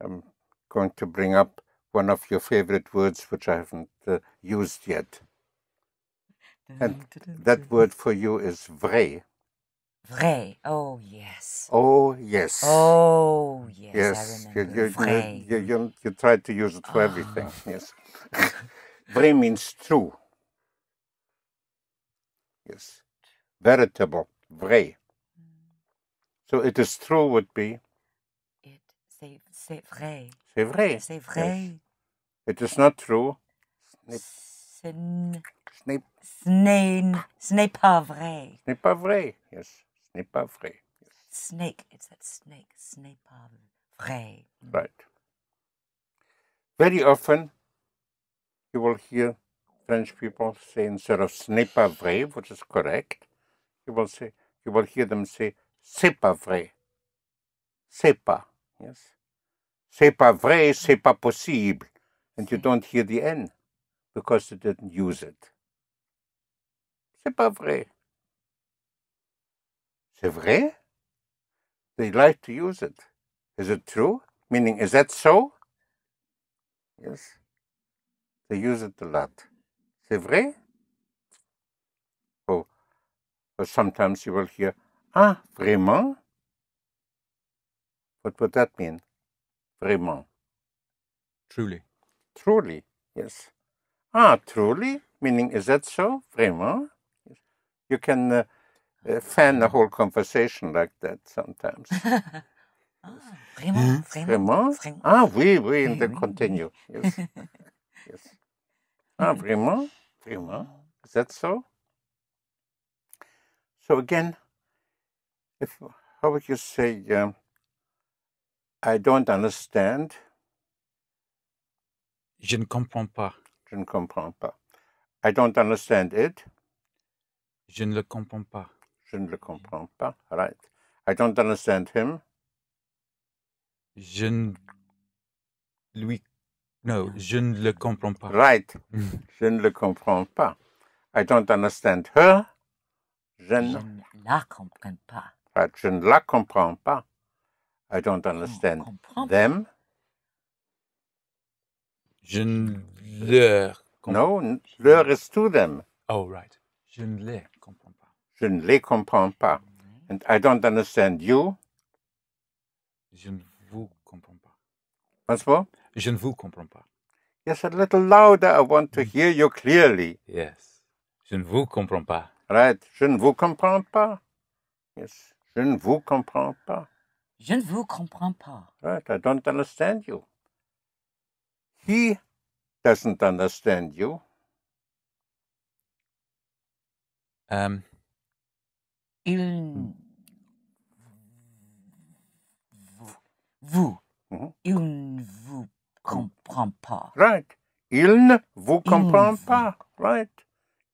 I'm going to bring up one of your favorite words which I haven't used yet. And that word for you is vrai. Vrai. Oh, yes. Oh, yes. Oh, yes. Yes. I remember. Vrai. You try to use it for everything. Yes. Vrai means true. Yes. Veritable. Vrai. So it is true would be? C'est vrai. C'est vrai. C'est vrai. Yes. It is not true. Ce n'est pas vrai. Ce n'est pas vrai. Yes. Ce n'est pas vrai. Yes. Snake. It's that snake. Ce n'est pas vrai. Right. Very often you will hear French people say, instead of ce n'est pas vrai, which is correct, you will hear them say c'est pas vrai. C'est pas. Yes. C'est pas vrai, c'est pas possible. And you don't hear the N because they didn't use it. C'est pas vrai. C'est vrai? They like to use it. Is it true? Meaning, is that so? Yes. They use it a lot. C'est vrai? Oh, or sometimes you will hear, ah, vraiment? What would that mean? Vraiment. Truly. Truly, yes. Ah, truly? Meaning, is that so? Vraiment? Yes. You can fan a whole conversation like that sometimes. Vraiment? Vraiment? Ah, oui, oui, and then continue. Yes. Yes. Ah, vraiment? Vraiment? Is that so? So again, how would you say, I don't understand? Je ne comprends pas. Je ne comprends pas. I don't understand it. Je ne le comprends pas. Je ne le comprends pas. Right. I don't understand him. Je ne le comprends pas. Right. Je ne le comprends pas. I don't understand her. Je ne la comprends pas. Right. Je ne la comprends pas. I don't understand them. Je ne leur comprends No, leur is to them. Oh, right. Je ne les comprends pas. Je ne les comprends pas. And I don't understand you. Je ne vous comprends pas. Once more? Je ne vous comprends pas. Yes, a little louder. I want to hear you clearly. Yes. Je ne vous comprends pas. Right. Je ne vous comprends pas. Yes. Je ne vous comprends pas. Je ne vous comprends pas. Right. I don't understand you. He doesn't understand you. Il ne vous comprend pas. Right. Il ne vous comprend pas. Right.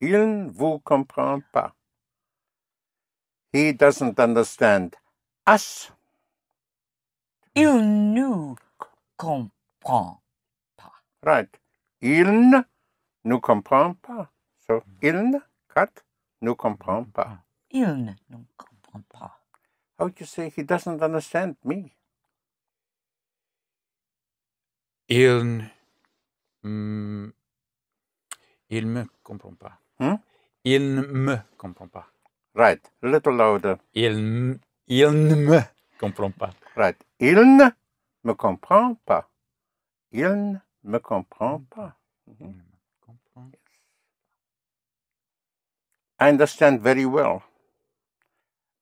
Il ne vous comprend pas. He doesn't understand us. Il nous comprend pas. Right. Il ne nous comprend pas. So, il ne, cut, nous comprend pas. Il ne nous comprend pas. How would you say he doesn't understand me? Il me comprend pas. Il ne me comprend pas. Right. A little louder. Il ne me comprend pas. Right. Il ne me comprend pas. Il ne me comprend pas. I understand very well.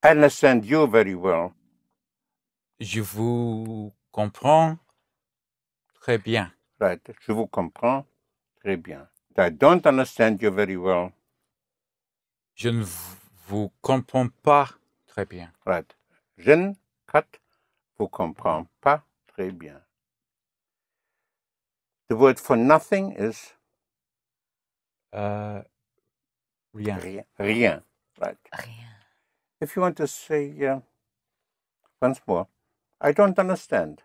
I understand you very well. Je vous comprends très bien. Right. Je vous comprends très bien. I don't understand you very well. Je ne vous comprends pas très bien. Right. Je ne vous comprends pas très bien. The word for nothing is? Rien. Rien. Right. Rien. If you want to say once more, I don't understand.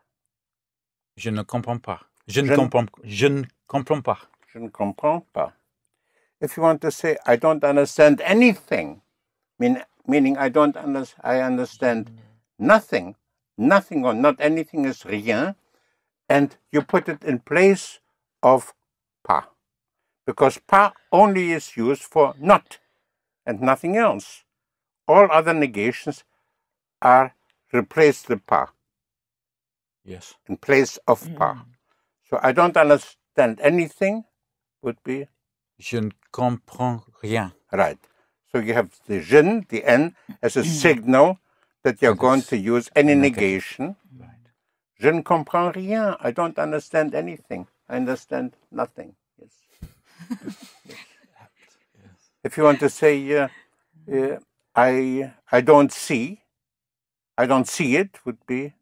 Je ne comprends pas. Je ne comprends pas. Je ne comprends pas. If you want to say, I don't understand anything, meaning I understand nothing. Nothing or not anything is rien. and you put it in place of pas. Because pas only is used for not and nothing else. All other negations are replaced with pas. Yes. In place of pas. So I don't understand anything would be... Je ne comprends rien. Right. So you have the je, the n, as a signal that you're going to use any negation. Right. Je ne comprends rien. I don't understand anything. I understand nothing. Yes. Yes. If you want to say, I don't see it, would be...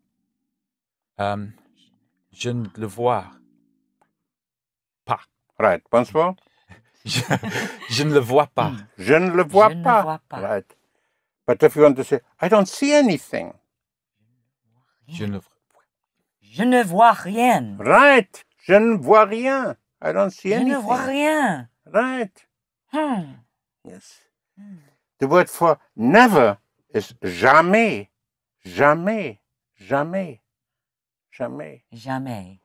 Je ne le vois pas. Right. Once more. Je ne le vois pas. Je ne le vois Je ne pas. vois pas. Right. But if you want to say, I don't see anything. Je ne... Je ne vois rien. Right. Je ne vois rien. I don't see Je anything. ne vois rien. Right. Hmm. Yes. The word for never is jamais. Jamais. Jamais. Jamais. Jamais.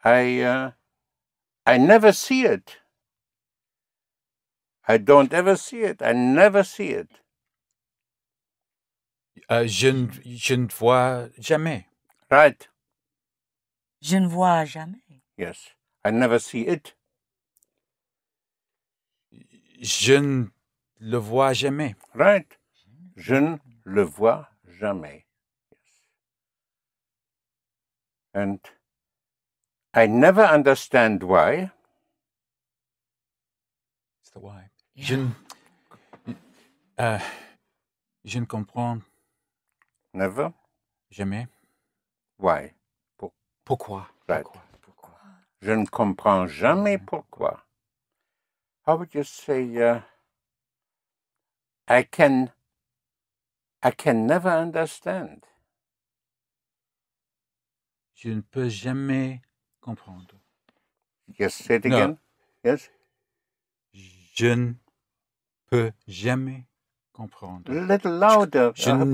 I never see it. I don't ever see it. I never see it. je ne vois jamais. Right. Je ne vois jamais. Yes. I never see it. Je ne le vois jamais. Right. Je ne le vois jamais. Yes. And I never understand why. It's the why. Yeah. Je ne comprends Never. jamais. Why? Pourquoi? Right. Pourquoi? Je ne comprends jamais pourquoi. How would you say, I can never understand. Je ne peux jamais comprendre. Yes, say it No. again. Yes. Je ne peux jamais comprendre. A little louder. Je ne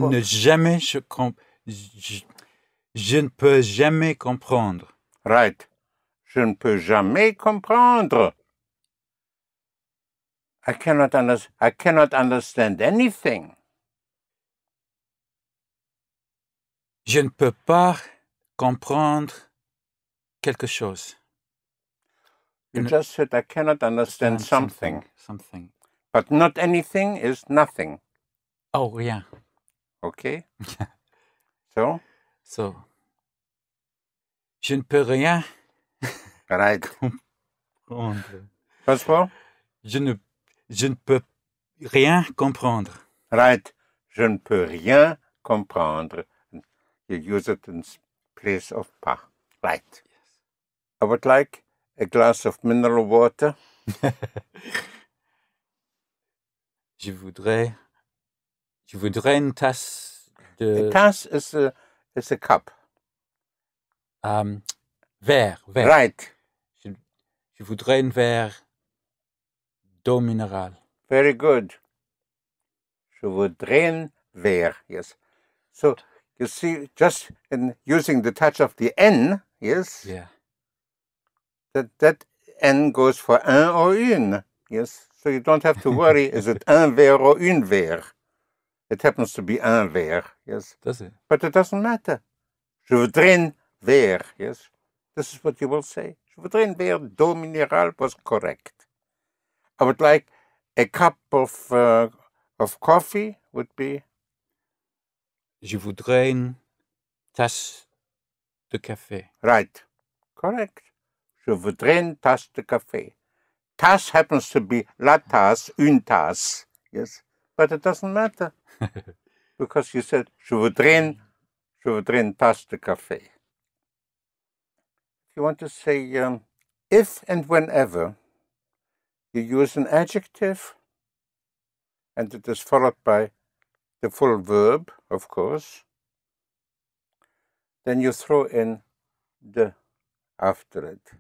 peux jamais comprendre. Right. Je ne peux jamais comprendre. I cannot understand anything. Je ne peux pas comprendre quelque chose. You just said I cannot understand something. Something. But not anything is nothing. Oh, rien. Okay? So? So, je ne peux rien Right. comprendre. What's more? Je ne peux rien comprendre. Right. Je ne peux rien comprendre. You use it in place of pas. Right. Yes. I would like a glass of mineral water. Je voudrais une tasse de... A tasse is a cup. Verre. Right. Je voudrais un verre d'eau minérale. Very good. Je voudrais un verre. Yes. So, you see, just in using the touch of the N, yes? Yeah. That N goes for un or une. Yes. So you don't have to worry, is it un verre or une verre? It happens to be un verre, yes. Does it? But it doesn't matter. Je voudrais un verre, yes. This is what you will say. Je voudrais un verre d'eau minérale was correct. I would like a cup of coffee would be... Je voudrais une tasse de café. Right. Correct. Je voudrais une tasse de café. Tasse happens to be la tasse, une tasse. Yes. But it doesn't matter. Because you said, je voudrais une tasse de café. If you want to say, if and whenever you use an adjective, and it is followed by the full verb, of course, then you throw in the after it.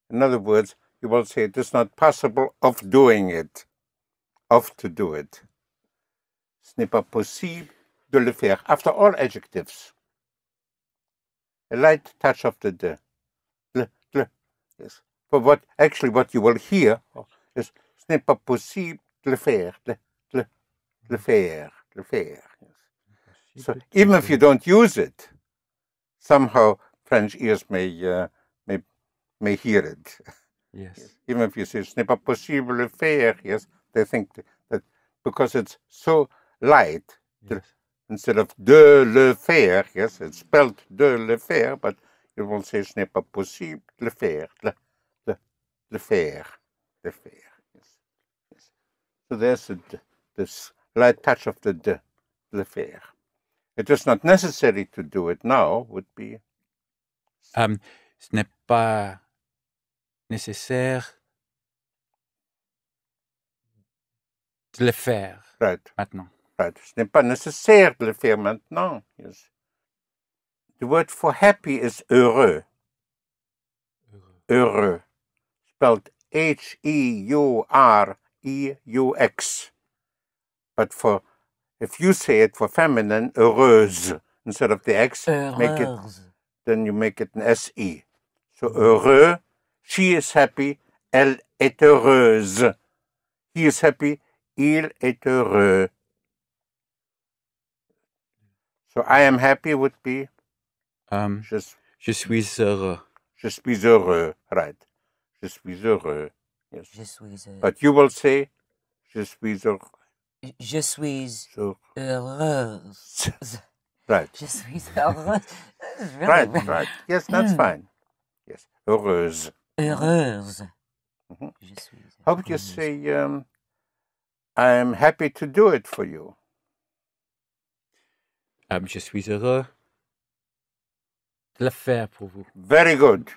In other words, you will say it is not possible of doing it, of to do it. Ce n'est pas possible de le faire, after all adjectives. a light touch of the de. Yes. For what you will hear is ce n'est pas possible de le faire, de le faire. Yes. So even if you don't use it, somehow French ears may hear it. Yes. Even if you say ce n'est pas possible de le faire, yes, they think that because it's so light, Yes. instead of de le faire, yes, it's spelled de le faire, but you will say ce n'est pas possible de le faire, le faire. Yes. So there's this light touch of the de, le faire. It is not necessary to do it now, would be. Ce n'est pas nécessaire de le faire maintenant. Right. Ce n'est pas nécessaire de le faire maintenant. Yes. The word for happy is heureux. Heureux. Spelled H-E-U-R-E-U-X. But if you say it for feminine, heureuse, instead of the X, then you make it an S-E. So heureux, she is happy, elle est heureuse. He is happy, il est heureux. So I am happy would be je suis heureux. Je suis heureux, right. Je suis heureux. Yes. Je suis heureux. But you will say je suis heureux. Je suis heureuse. Right. Je suis heureuse. Right. Yes, that's fine. Yes. Heureuse. Heureuse. Mm-hmm. Je suis heureuse. How would you say I am happy to do it for you? Je suis heureux de le faire pour vous. Very good.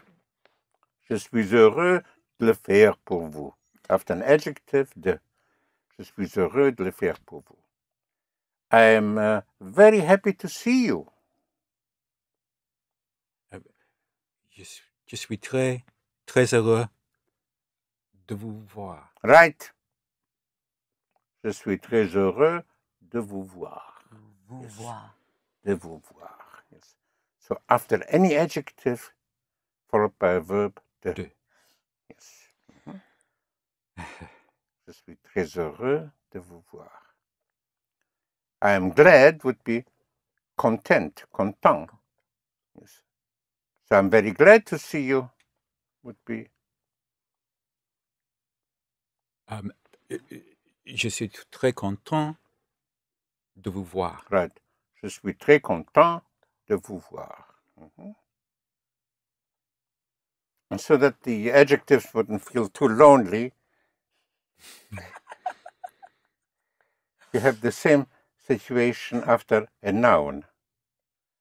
Je suis heureux de le faire pour vous. After an adjective, de. Je suis heureux de le faire pour vous. I am very happy to see you. Je suis très, très heureux de vous voir. Right. Je suis très heureux de vous voir. De vous voir. Yes. So after any adjective, followed by a verb, de. Yes. Je suis très heureux de vous voir. I am glad would be content. Yes. So I'm very glad to see you would be. Je suis très content de vous voir. Right. Je suis très content de vous voir. And so that the adjectives wouldn't feel too lonely, you have the same situation after a noun.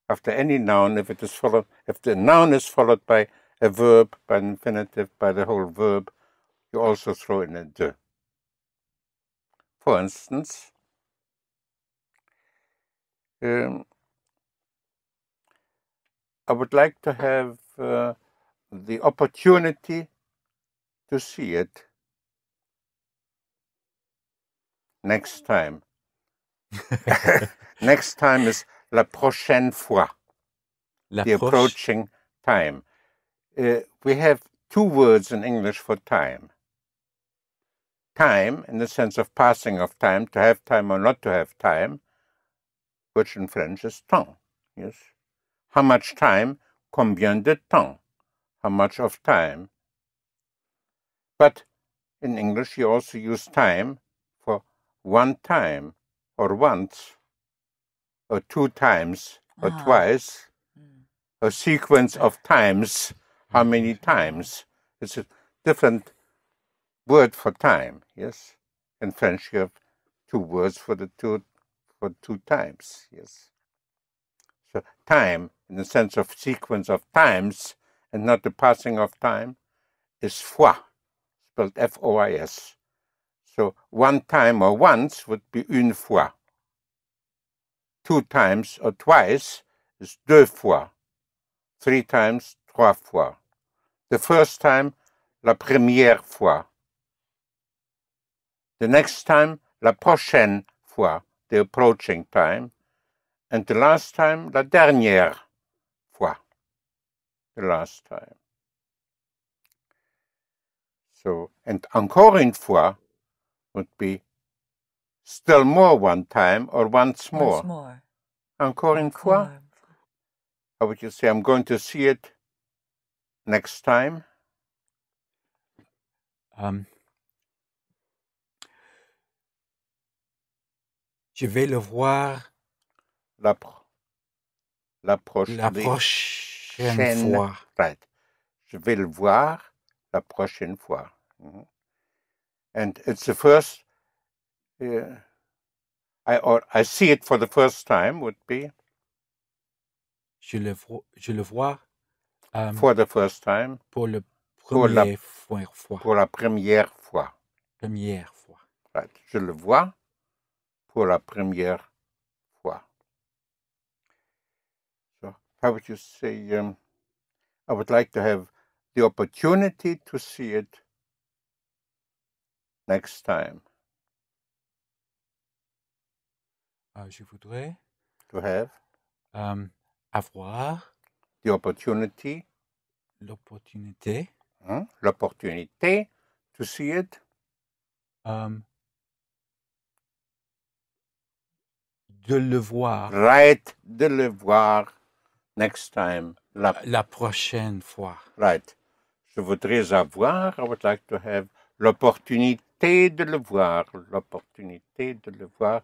After any noun, if the noun is followed by a verb, by an infinitive, by the whole verb, you also throw in a de. For instance, I would like to have the opportunity to see it next time. Next time is la prochaine fois. The approaching time. We have two words in English for time. Time, in the sense of passing of time, to have time or not to have time, which in French is temps. Yes. How much time? Combien de temps? How much of time? But in English, you also use time for one time, or once, or two times, or twice, a sequence of times. How many times? It's a different word for time. Yes. In French, you have two words for two times. Yes. So time, in the sense of sequence of times, and not the passing of time, is fois, spelled F-O-I-S. So one time or once would be une fois. Two times or twice is deux fois. Three times, trois fois. The first time, la première fois. The next time, la prochaine fois, the approaching time. And the last time, la dernière fois. the last time. So, and encore une fois would be still more one time or once more. Once more. Encore une fois. How would you say, I'm going to see it next time? Je vais le voir La prochaine fois. Right. Je vais le voir la prochaine fois. And it's the first, I see it for the first time would be. Je le vois for the first time. Pour la première fois. Première fois. Right. Je le vois pour la première fois. So, how would you say, I would like to have the opportunity to see it next time. Je voudrais to have avoir the l'opportunité to see it de le voir. Right, de le voir next time. La prochaine fois. Right. Je voudrais avoir, I would like to have l'opportunité de le voir. L'opportunité de le voir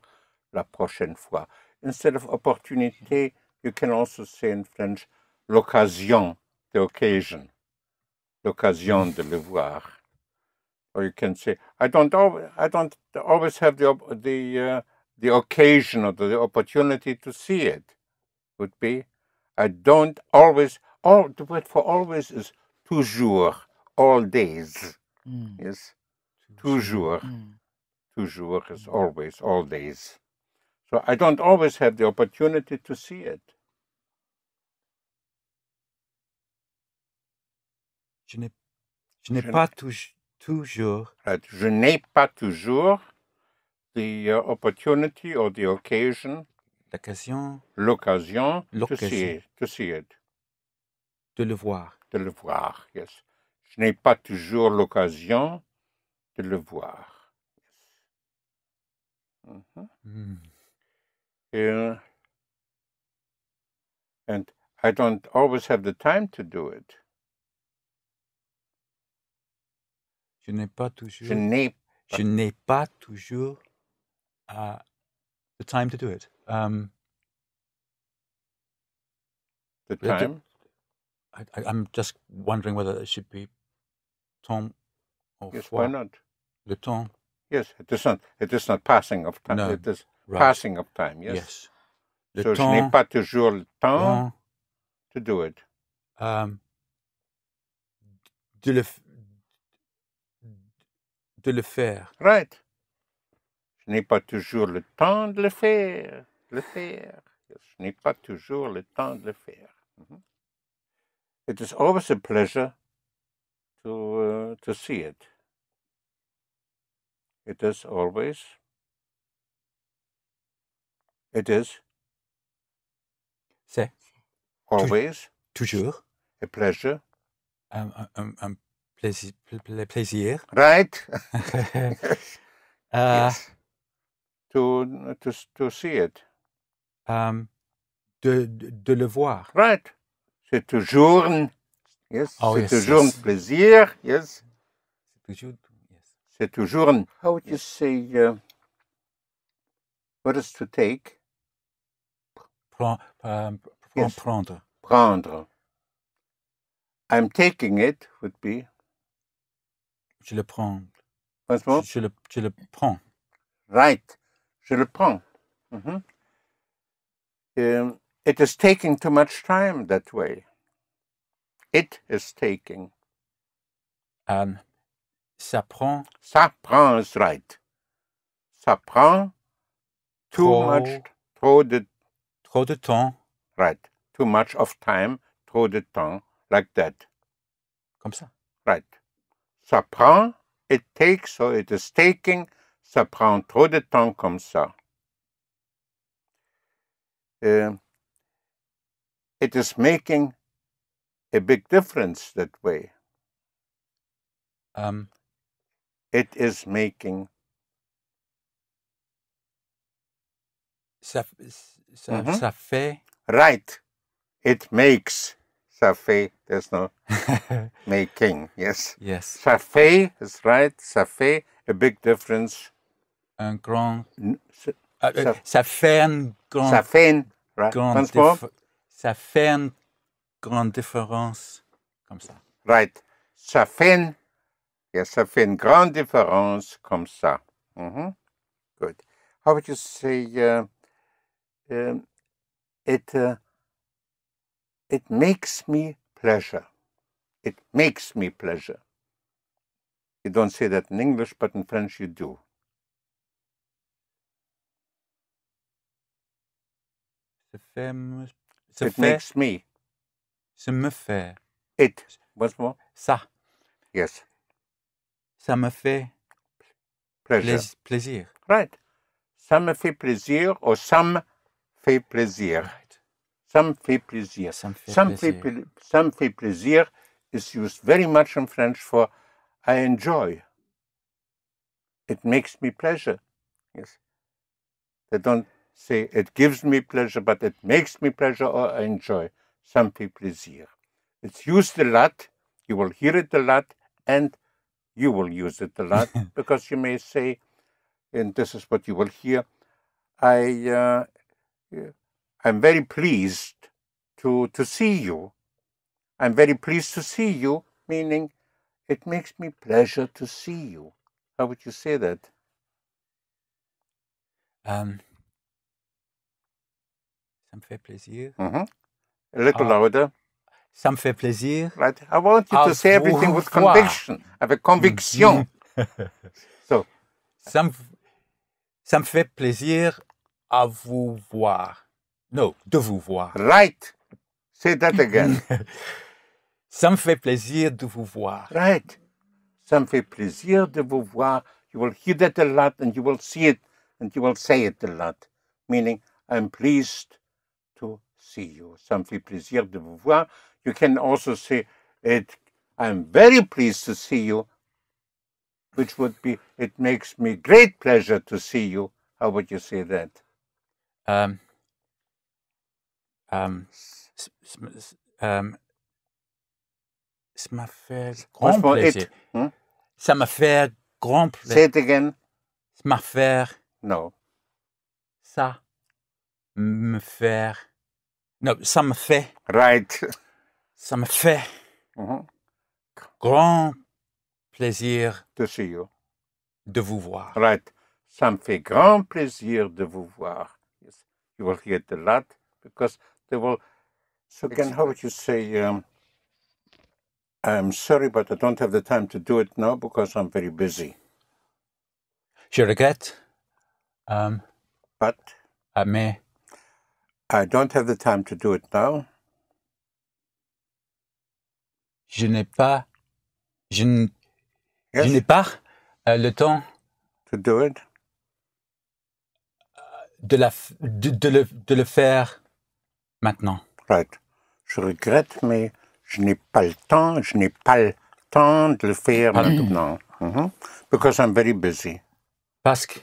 la prochaine fois. Instead of opportunité, you can also say in French, l'occasion, the occasion. L'occasion de le voir. Or you can say, I don't always have the occasion or the opportunity to see it. Would be, I don't always. The word for always is toujours, all days. Yes, toujours. Toujours is always, all days. So I don't always have the opportunity to see it. Je n'ai pas toujours. Right. Je n'ai pas toujours the opportunity or the occasion. L'occasion to see it. De le voir. De le voir, yes. Je n'ai pas toujours l'occasion de le voir. Yes. And I don't always have the time to do it. Je n'ai pas toujours. Je n'ai pas toujours the time to do it. The time? I'm just wondering whether it should be temps or yes, fois. Why not? Le temps. Yes, it is not passing of time. No, it is right. Passing of time, yes. Yes. Le so temps, je n'ai pas toujours le temps to do it. De le faire. Right. Je n'ai pas toujours le temps de le faire. Yes, je n'ai pas toujours le temps de le faire. It is always a pleasure to see it. It is always. It is. C'est. Always. Toujours. A pleasure. Un plaisir. Right. Yes. To see it. De le voir. Right. C'est toujours. Yes. Oh, c'est toujours un plaisir. Yes. C'est toujours un. How would you say? What is to take? Prendre. Prendre. I'm taking it would be. Je le prends. Je le prends. Right. Je le prends. It is taking too much time that way. It is taking. Ça prend. Ça prend is right. Ça prend trop de temps. Right. Too much of time, trop de temps, like that. Comme ça. Right. Ça prend, it takes, so it is taking, ça prend trop de temps comme ça. It is making a big difference that way. It is making. Ça fait. Right. It makes. Ça fait. There's no making. Yes. Yes. Ça fait is right. Ça fait a big difference. Un grand. Ça fait un grand. Ça fait. Right. Once more. Ça fait une grande différence. Comme ça. Right. Ça fait. Yes, ça fait une grande différence comme ça. Good. How would you say it makes me pleasure. It makes me pleasure. You don't say that in English, but in French you do. It makes me. Ça me fait. It. Once more. Ça. Yes. Ça me fait plaisir. Right. Ça me fait plaisir or ça me fait plaisir. Right. Ça me fait plaisir. Ça me fait plaisir. Ça me fait plaisir is used very much in French for I enjoy. It makes me pleasure. Yes. They don't say it gives me pleasure, but it makes me pleasure or I enjoy. Ça me fait plaisir. It's used a lot. You will hear it a lot, and you will use it a lot because you may say, and this is what you will hear, I'm very pleased to see you. I'm very pleased to see you, meaning it makes me pleasure to see you. How would you say that? Ça me fait plaisir. A little louder. Ça me fait plaisir. Right. I want you to say everything with conviction. Avec conviction. So. Ça me fait plaisir à vous voir. No, de vous voir. Right. Say that again. Ça me fait plaisir de vous voir. Right. Ça me fait plaisir de vous voir. You will hear that a lot and you will see it and you will say it a lot. Meaning, I'm pleased to see you. Ça me fait plaisir de vous voir. You can also say it, I'm very pleased to see you, which would be, it makes me great pleasure to see you. How would you say that? Ça m'a fait grand plaisir. Ça m'a fait grand plaisir. Say it again. Ça m'a fait. No. Ça me fait. No, ça me fait. Right. Ça me fait grand plaisir to see you. De vous voir. Right. Ça me fait grand plaisir de vous voir. Yes. You will hear it a lot because they will. So again, how would you say? I'm sorry, but I don't have the time to do it now because I'm very busy. Je regrette. But. Mais. I don't have the time to do it now. Je n'ai pas le temps to do it. De le faire maintenant. Right. Je regrette, mais je n'ai pas le temps de le faire maintenant. Because I'm very busy. Parce que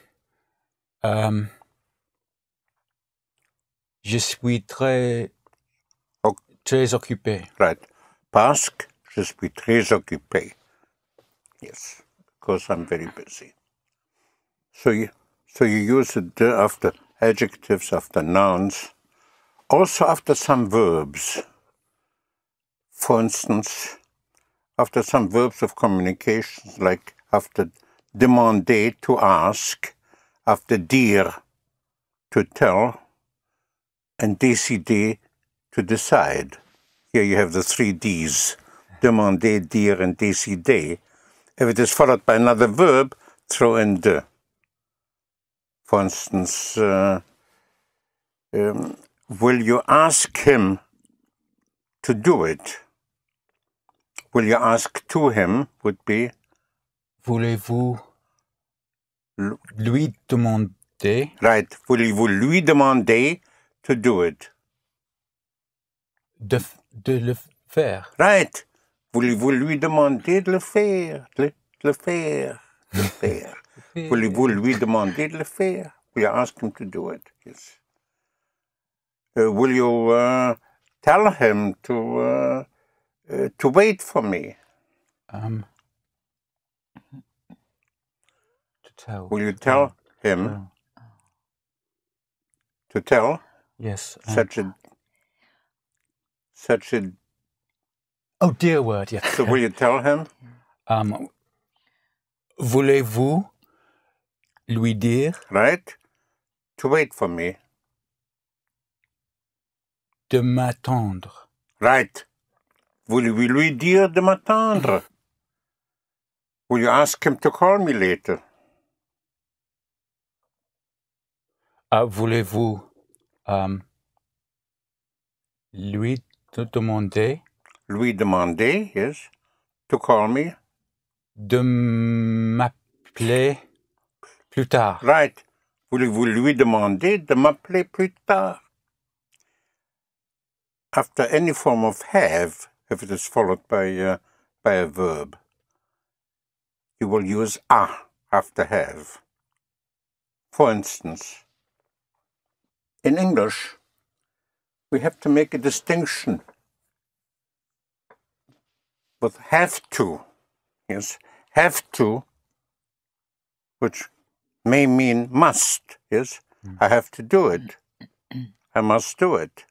je suis très occupé. Right. Parce que je suis très occupé. Yes. Because I'm very busy. So you use it after adjectives, after nouns, also after some verbs. For instance, after some verbs of communication, like after demander, to ask, after dire, to tell, and décider, to decide. Here you have the 3 Ds, demander, dire, and décider. If it is followed by another verb, throw in de. For instance, will you ask him to do it? Will you ask to him would be. Voulez-vous lui demander? Right. Voulez-vous lui demander to do it? De le Faire. Right. Voulez-vous lui demander de le faire? De le faire. De le faire. Voulez-vous lui demander de le faire? Will you ask him to do it? Yes. Will you tell him to wait for me? To tell. Will you tell him to tell? Yes. Such a. Oh, dear word, yes. So will you tell him? Voulez-vous lui dire Right? To wait for me. de m'attendre? Right. Voulez-vous lui dire de m'attendre? Will you ask him to call me later? Voulez-vous lui demander Lui demander, yes, to call me. de m'appeler plus tard? Right. Voulez-vous lui demander de m'appeler plus tard? After any form of have, if it is followed by a verb, you will use a after have. For instance, in English, we have to make a distinction with have to. Yes, have to, which may mean must. Yes, I have to do it. I must do it.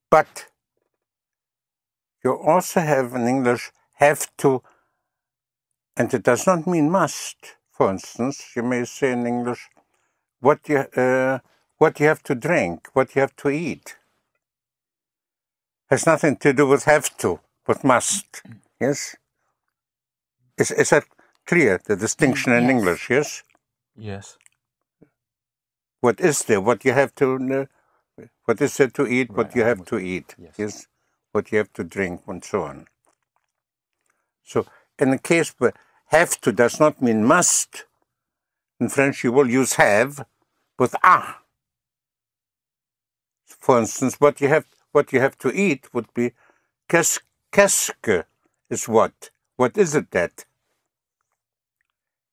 But you also have in English have to, and it does not mean must. For instance, you may say in English, what you have to drink, what you have to eat. Has nothing to do with have to, with must. Yes? Is that clear, the distinction in Yes. English, yes? Yes. What is there, what you have to, what is there to eat, what you have to eat, yes? What you have to drink, and so on. So, in the case where have to does not mean must, in French you will use have with a. For instance, what you have to eat would be qu'est-ce que is what? What is it that?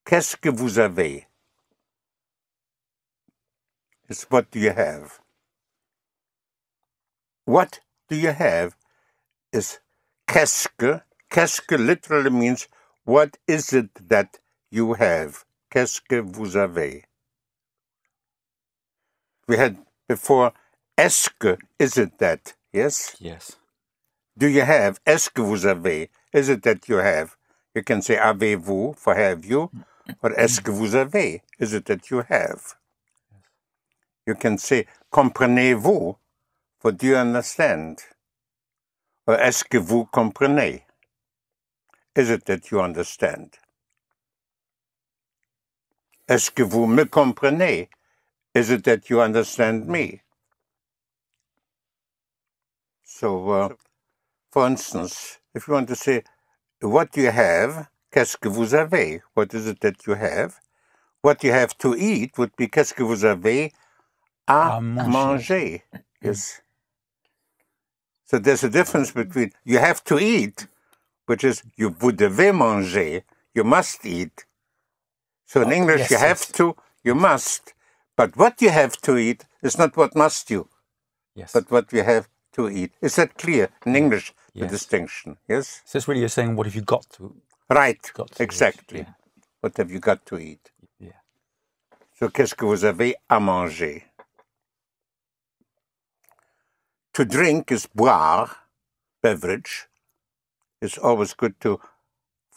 Qu'est-ce que vous avez? It's what do you have? What do you have is qu'est-ce que. Qu'est-ce que literally means what is it that you have? Qu'est-ce que vous avez? We had before est-ce que, is it that? Yes? Yes. Do you have? Est-ce que vous avez? Is it that you have? You can say avez-vous for have you, or est-ce que vous avez? Is it that you have? You can say comprenez-vous for do you understand? Or est-ce que vous comprenez? Is it that you understand? Est-ce que vous me comprenez? Is it that you understand me? So, for instance, if you want to say, what do you have? Qu'est-ce que vous avez? What is it that you have? What you have to eat would be qu'est-ce que vous avez à manger? Yes. So there's a difference between you have to eat, which is vous devez manger, you must eat. So in English, yes, you have to, you must. But what you have to eat is not what must you, but what you have to eat. Is that clear in English, the distinction? Yes? So it's really you're saying, what have you got to? Right, got to exactly. Eat? Yeah. What have you got to eat? Yeah. So qu'est-ce que vous avez à manger? To drink is boire, beverage. It's always good to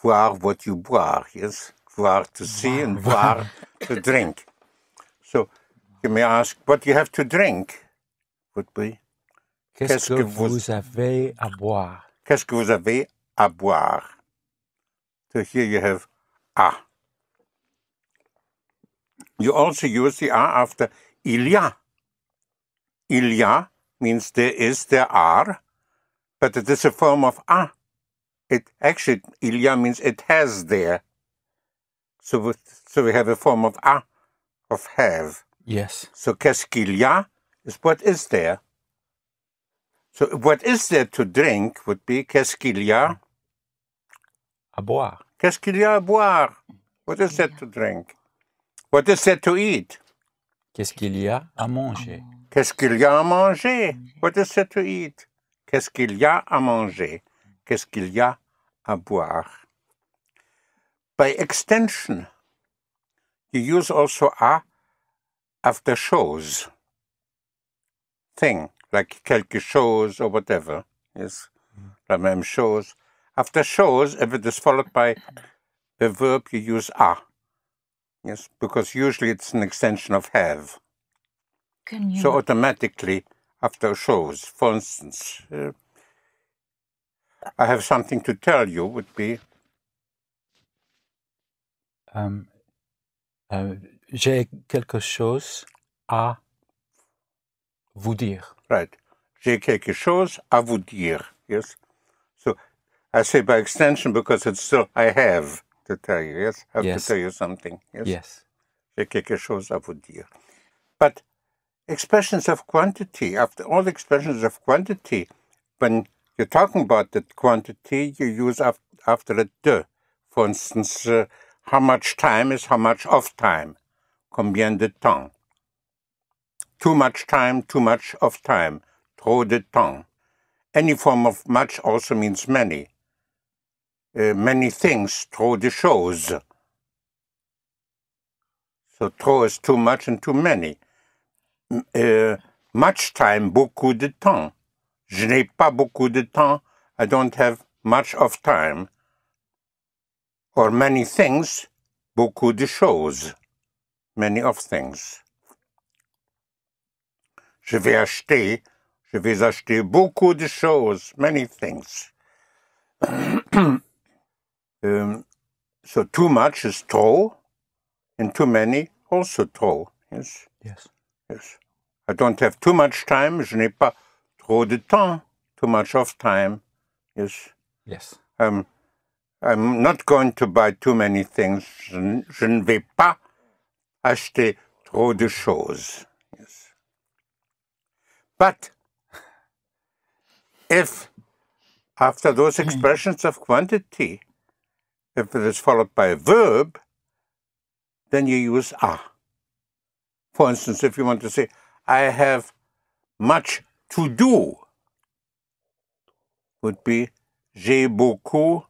voir what you boire, yes? Voir to see and boire to drink. So you may ask, what you have to drink would be Qu'est-ce que vous avez à boire? Qu'est-ce que vous avez à boire? So here you have à. You also use the à after il y a. Il y a means there is, there are, but it is a form of à. It actually, il y a means it has there. So we have a form of à, of have. Yes. So qu'est-ce qu'il y a is what is there. So what is there to drink would be qu'est-ce qu'il y a? À boire. Qu'est-ce qu'il y a à boire? What is there to drink? What is there to eat? Qu'est-ce qu'il y a à manger? Qu'est-ce qu'il y a à manger? What is there to eat? Qu'est-ce qu'il y a à manger? Qu'est-ce qu'il y a à boire? By extension, you use also a after chose. Thing, like quelque chose or whatever. Yes, la même chose. After chose, if it is followed by a verb, you use a. Yes, because usually it's an extension of have. Can you? So automatically, after chose, for instance, I have something to tell you would be J'ai quelque chose à vous dire. right. J'ai quelque chose à vous dire. Yes. So I say by extension because it's still I have to tell you. Yes. I have Yes. to tell you something. Yes. Yes. J'ai quelque chose à vous dire. But expressions of quantity, after all expressions of quantity, when you're talking about that quantity, you use after it de. For instance, how much time is how much of time? Combien de temps? Too much time, too much of time. Trop de temps. Any form of much also means many. Many things, trop de choses. So trop is too much and too many. Much time, beaucoup de temps. Je n'ai pas beaucoup de temps. I don't have much of time. Or many things, beaucoup de choses. Many of things. Je vais acheter beaucoup de choses, many things. So too much is trop, and too many also trop. Yes. Yes. Yes. I don't have too much time. Je n'ai pas trop de temps. Too much of time. Yes. Yes. I'm not going to buy too many things. Je ne vais pas acheter trop de choses. Yes. But if after those expressions of quantity, if it is followed by a verb, then you use a. For instance, if you want to say, I have much to do, would be j'ai beaucoup.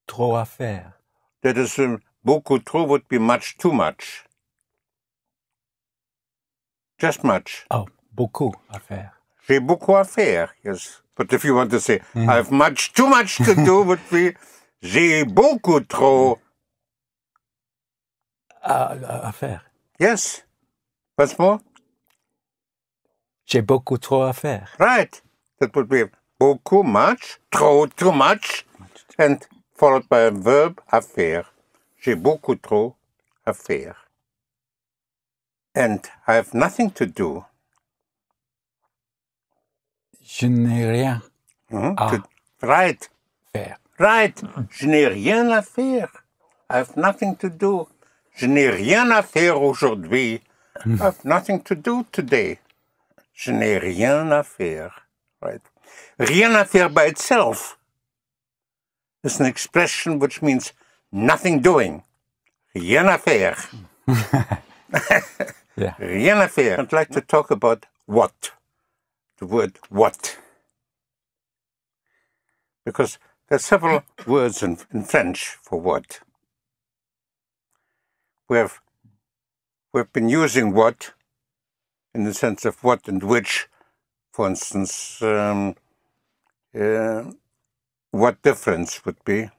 Trop à faire. That is, beaucoup trop would be much too much. Just much. Oh, beaucoup à faire. J'ai beaucoup à faire, yes. But if you want to say, I have too much to do, would be j'ai beaucoup trop. À faire. Yes. Once more? J'ai beaucoup trop à faire. Right. That would be beaucoup, much, trop, too much, and followed by a verb, à faire. J'ai beaucoup trop à faire. And I have nothing to do. Je n'ai rien à Right. faire. Right. Je n'ai rien à faire. I have nothing to do. Je n'ai rien à faire aujourd'hui. I have nothing to do today. Je n'ai rien à faire. Right. Rien à faire by itself is an expression which means nothing doing. Rien à faire. Yeah. Rien à faire. I'd like to talk about what. The word what. Because there are several words in French for what. We've been using what in the sense of what and which. For instance, what difference would be?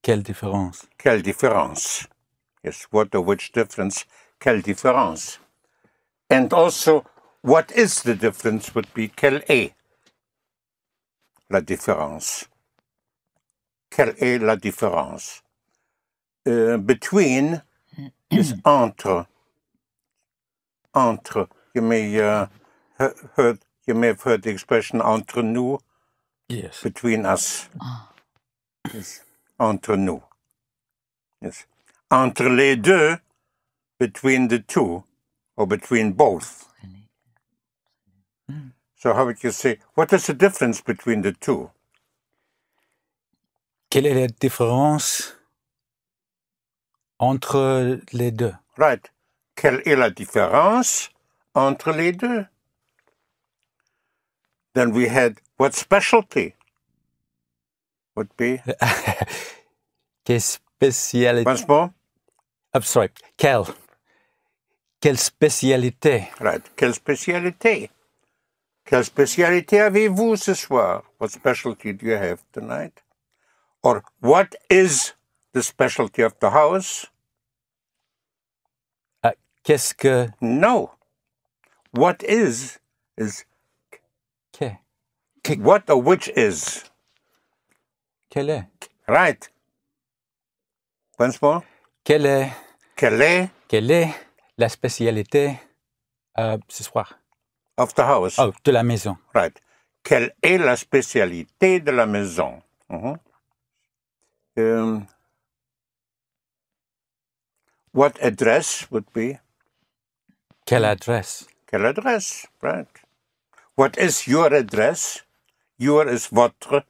Quelle différence? Quelle différence? Yes, what or which difference? Quelle différence? And also, what is the difference would be quelle est la différence? Quelle est la différence? Between is entre. Entre. You may have heard the expression entre nous. Yes. Between us. Yes. Entre nous. Yes. Entre les deux, between the two, or between both. So how would you say, what is the difference between the two? Quelle est la différence entre les deux? Right. Quelle est la différence entre les deux? Then we had, what specialty would be? Quelle spécialité? Once more. I'm sorry. Quelle spécialité? Right. Quelle spécialité? Quelle spécialité avez-vous ce soir? What specialty do you have tonight? Or what is the specialty of the house? Qu'est-ce que... No. What is Que? what or which is. Quelle est? Right. Once more. Quelle est la spécialité ce soir? Of the house. Oh, de la maison. Right. Quelle est la spécialité de la maison? What address would be? Quelle adresse? Quelle adresse? Right. What is your address? Your is votre.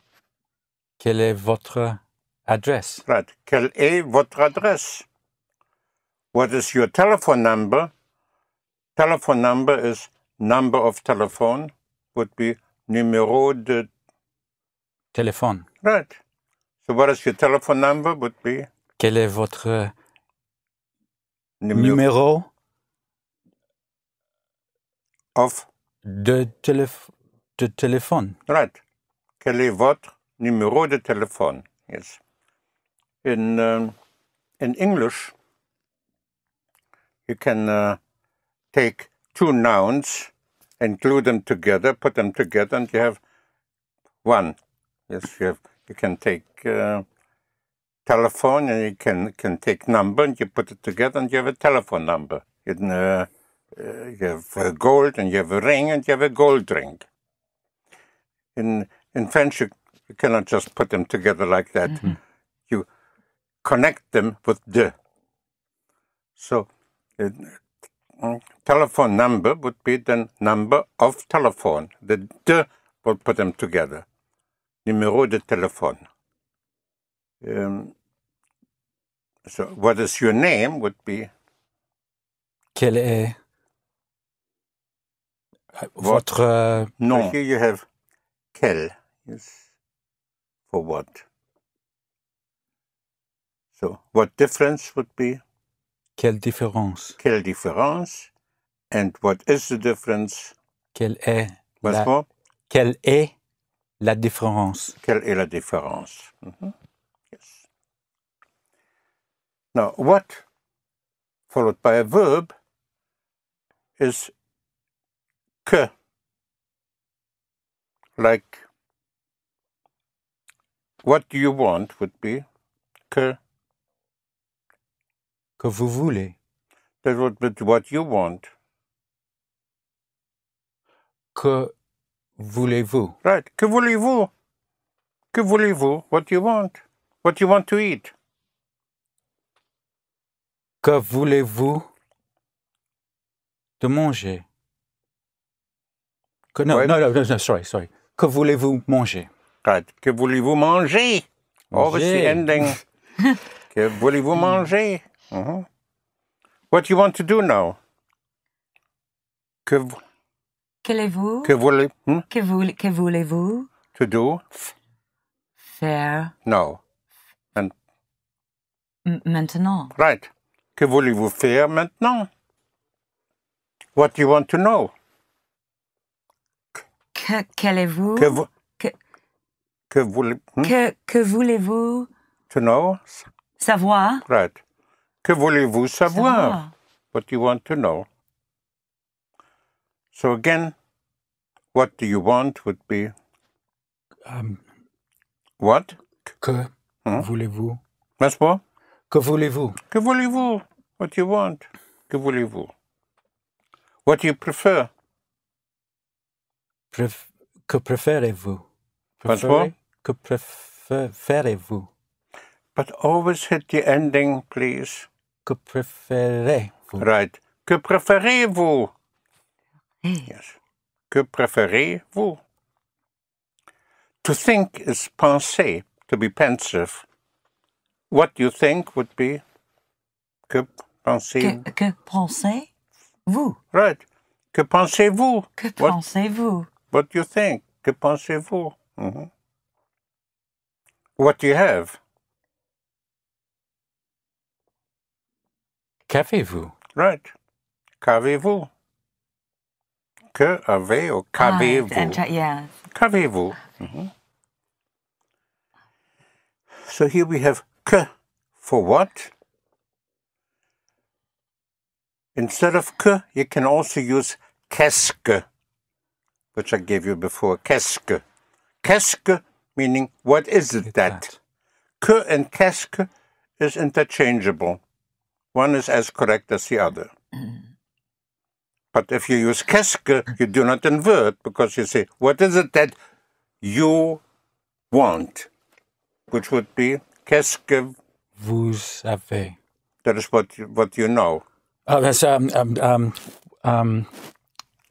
Quelle est votre adresse? Right. Quelle est votre adresse? What is your telephone number? Telephone number is number of telephone, would be numéro de... Téléphone. Right. So what is your telephone number would be? Quel est votre numéro of de téléphone? Right. Quel est votre numéro de téléphone? Yes. In English, you can take two nouns and glue them together, put them together, and you have one. Yes, you can take telephone, and you can take number, and you put it together, and you have a telephone number. You have gold, and you have a ring, and you have a gold ring. In French, you cannot just put them together like that. Mm-hmm. You connect them with de. So, telephone number would be the number of telephone. The de will put them together. Numéro de téléphone. So, what is your name would be? Quel est votre nom? Here you have quel. Yes. For what? So, what difference would be? Quelle différence? Quelle différence? And what is the difference? Quelle est Once more? Quelle est la différence? Quelle est la différence? Mm-hmm. Yes. Now, what, followed by a verb, is que. Like, what do you want would be que. Que vous voulez. That would be what you want. Que voulez-vous? Right. Que voulez-vous? Que voulez-vous? What do you want? What do you want to eat? Que voulez-vous de manger? Que, no, sorry. Que voulez-vous manger? Right. Que voulez-vous manger? Always the ending. Que voulez-vous manger? Mm-hmm. What do you want to do now? Qu'allez-vous? Que voulez, Que voulez-vous? To do? Faire. No. And maintenant. Right. Que voulez-vous faire maintenant? What do you want to know? Qu'allez-vous? Que voulez-vous? To know? Savoir. Right. Que voulez-vous savoir? What do you want to know? So again, what do you want would be what? Que voulez-vous? Once more? Que voulez-vous? Que voulez-vous? What do you want? Que voulez-vous? What do you prefer? Que préférez-vous? Once more? Que préférez-vous? But always hit the ending, please. Que préférez-vous? Right. Que préférez-vous? Hey. Yes. Que préférez-vous? To think is penser, to be pensive. What you think would be que pensez-vous? Que pensez-vous? Right. Que pensez-vous? Que pensez-vous? What do you think? Que pensez-vous? Mm-hmm. What do you have? Qu'avez-vous? Right. Qu'avez-vous? Que avez or qu'avez-vous? Yeah. Qu'avez-vous? Mm-hmm. So here we have que for what? Instead of que, you can also use qu'est-ce que, which I gave you before. Qu'est-ce que? Qu'est-ce que meaning what is it that? Que and qu'est-ce que is interchangeable. One is as correct as the other. But if you use qu'est-ce que, you do not invert, because you say, what is it that you want? Which would be, qu'est-ce que Vous avez. that is what you know. Oh, that's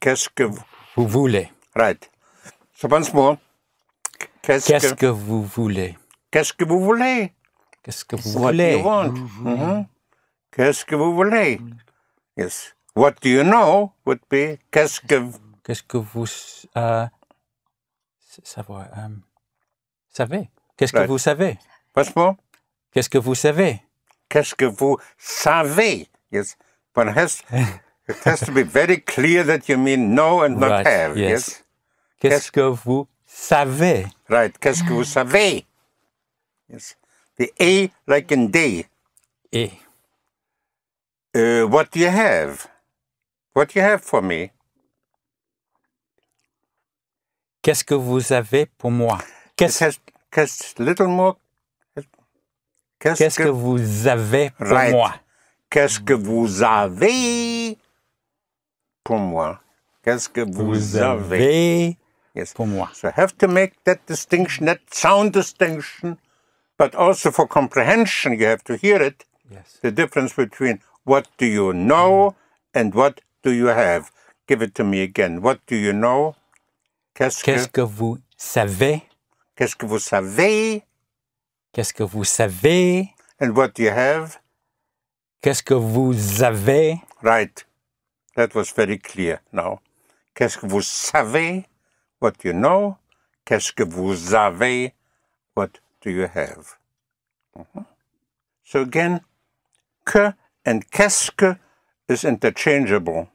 Qu'est-ce que vous voulez. right. So once more. Qu'est-ce que vous voulez? Qu'est-ce que vous voulez? Qu'est-ce que vous What voulez? do you want? Mm-hmm. Qu'est-ce que vous voulez? Yes. What do you know would be qu'est-ce que vous savoir, savez? Qu'est-ce que vous savez? Once more. Qu'est-ce que vous savez? Qu'est-ce que vous savez? Yes. But it has to be very clear that you mean know and not right. have. Yes. Qu'est-ce que vous savez? Right. Qu'est-ce que vous savez? Yes. The A like in day. Et. What do you have? What do you have for me? Qu'est-ce que vous avez pour moi? Qu'est-ce little more. Qu'est-ce que vous avez pour right. moi? Qu'est-ce que vous avez pour moi? Qu'est-ce que vous avez yes. pour moi? So I have to make that distinction, that sound distinction, but also for comprehension, you have to hear it. Yes. The difference between what do you know and what do you have. Give it to me again. What do you know? Qu'est-ce que vous savez? Qu'est-ce que vous savez? Qu'est-ce que vous savez? And what do you have? Qu'est-ce que vous avez? Right. That was very clear now. Qu'est-ce que vous savez? What do you know? Qu'est-ce que vous avez? What do you have? Mm-hmm. So again, que and qu'est-ce que is interchangeable